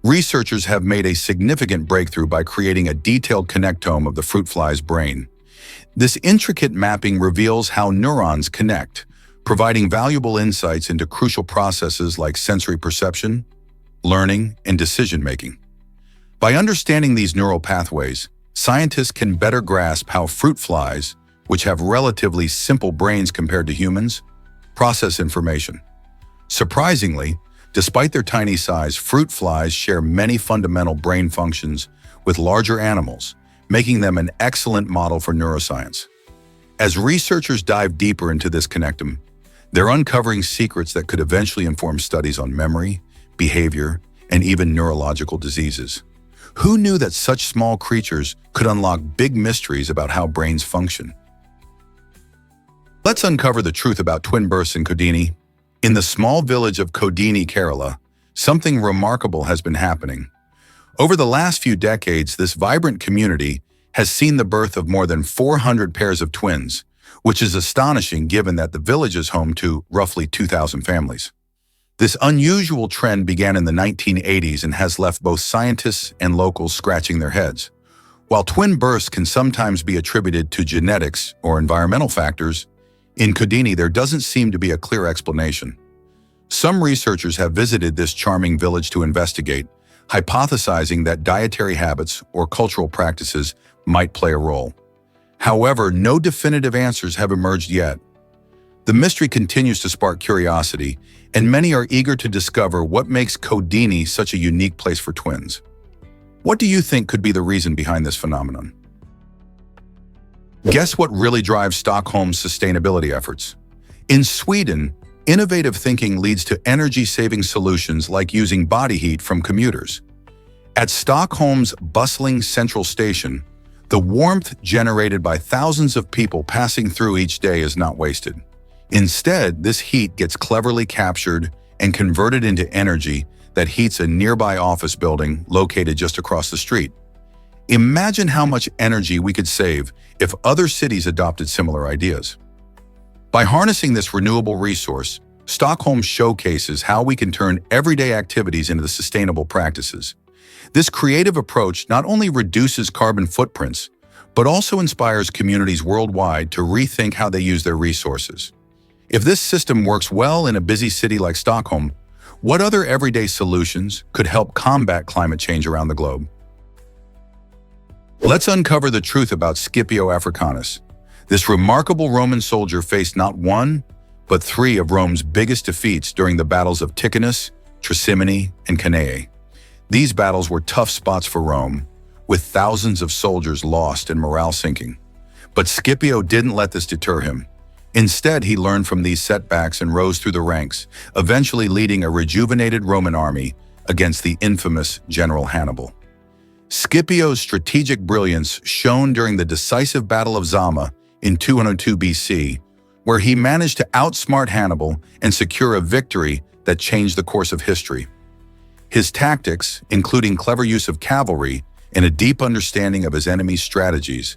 Speaker 1: Researchers have made a significant breakthrough by creating a detailed connectome of the fruit fly's brain. This intricate mapping reveals how neurons connect, providing valuable insights into crucial processes like sensory perception, learning, and decision-making. By understanding these neural pathways, scientists can better grasp how fruit flies, which have relatively simple brains compared to humans, process information. Surprisingly, despite their tiny size, fruit flies share many fundamental brain functions with larger animals, making them an excellent model for neuroscience. As researchers dive deeper into this connectome, They're uncovering secrets that could eventually inform studies on memory, behavior, and even neurological diseases. Who knew that such small creatures could unlock big mysteries about how brains function? Let's uncover the truth about twin births in Kodini. In the small village of Kodini, Kerala, something remarkable has been happening. Over the last few decades, this vibrant community has seen the birth of more than 400 pairs of twins, which is astonishing given that the village is home to roughly 2,000 families. This unusual trend began in the 1980s and has left both scientists and locals scratching their heads. While twin births can sometimes be attributed to genetics or environmental factors, in Kodini there doesn't seem to be a clear explanation. Some researchers have visited this charming village to investigate, hypothesizing that dietary habits or cultural practices might play a role. However, no definitive answers have emerged yet. The mystery continues to spark curiosity, and many are eager to discover what makes Kodini such a unique place for twins. What do you think could be the reason behind this phenomenon? Guess what really drives Stockholm's sustainability efforts? In Sweden, innovative thinking leads to energy-saving solutions like using body heat from commuters. At Stockholm's bustling central station, the warmth generated by thousands of people passing through each day is not wasted. Instead, this heat gets cleverly captured and converted into energy that heats a nearby office building located just across the street. Imagine how much energy we could save if other cities adopted similar ideas. By harnessing this renewable resource, Stockholm showcases how we can turn everyday activities into sustainable practices. This creative approach not only reduces carbon footprints, but also inspires communities worldwide to rethink how they use their resources. If this system works well in a busy city like Stockholm, what other everyday solutions could help combat climate change around the globe? Let's uncover the truth about Scipio Africanus. This remarkable Roman soldier faced not one, but three of Rome's biggest defeats during the battles of Ticinus, Trasimene, and Cannae. These battles were tough spots for Rome, with thousands of soldiers lost and morale sinking. But Scipio didn't let this deter him. Instead, he learned from these setbacks and rose through the ranks, eventually leading a rejuvenated Roman army against the infamous General Hannibal. Scipio's strategic brilliance shone during the decisive Battle of Zama in 202 BC, where he managed to outsmart Hannibal and secure a victory that changed the course of history. His tactics, including clever use of cavalry and a deep understanding of his enemy's strategies,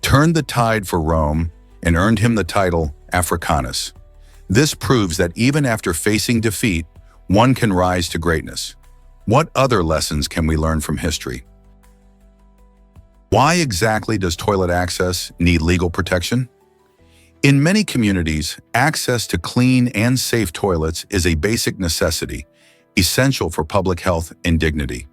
Speaker 1: turned the tide for Rome and earned him the title Africanus. This proves that even after facing defeat, one can rise to greatness. What other lessons can we learn from history? Why exactly does toilet access need legal protection? In many communities, access to clean and safe toilets is a basic necessity, essential for public health and dignity.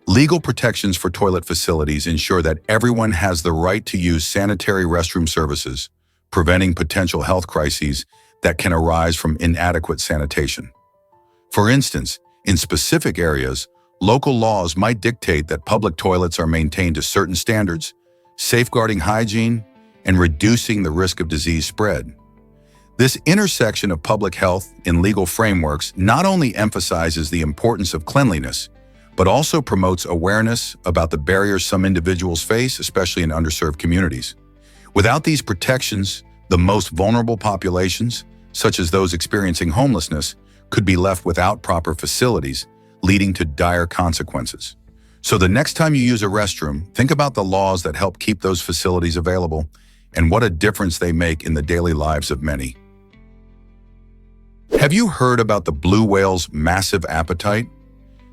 Speaker 1: Legal protections for toilet facilities ensure that everyone has the right to use sanitary restroom services, preventing potential health crises that can arise from inadequate sanitation. For instance, in specific areas, local laws might dictate that public toilets are maintained to certain standards, safeguarding hygiene and reducing the risk of disease spread. This intersection of public health and legal frameworks not only emphasizes the importance of cleanliness, but also promotes awareness about the barriers some individuals face, especially in underserved communities. Without these protections, the most vulnerable populations, such as those experiencing homelessness, could be left without proper facilities, leading to dire consequences. So the next time you use a restroom, think about the laws that help keep those facilities available and what a difference they make in the daily lives of many. Have you heard about the blue whale's massive appetite?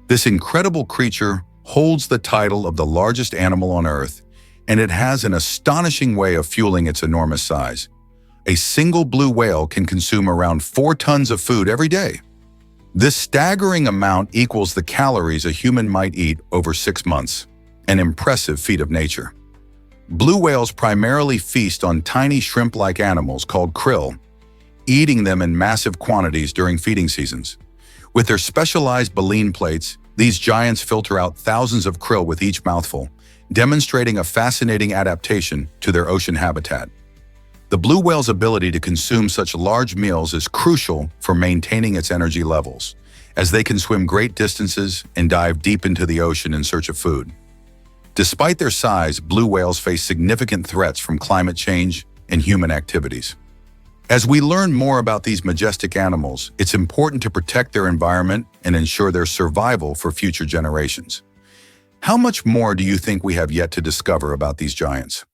Speaker 1: This incredible creature holds the title of the largest animal on Earth, and it has an astonishing way of fueling its enormous size. A single blue whale can consume around 4 tons of food every day. This staggering amount equals the calories a human might eat over 6 months, an impressive feat of nature. Blue whales primarily feast on tiny shrimp-like animals called krill, eating them in massive quantities during feeding seasons. With their specialized baleen plates, these giants filter out thousands of krill with each mouthful, demonstrating a fascinating adaptation to their ocean habitat. The blue whale's ability to consume such large meals is crucial for maintaining its energy levels, as they can swim great distances and dive deep into the ocean in search of food. Despite their size, blue whales face significant threats from climate change and human activities. As we learn more about these majestic animals, it's important to protect their environment and ensure their survival for future generations. How much more do you think we have yet to discover about these giants?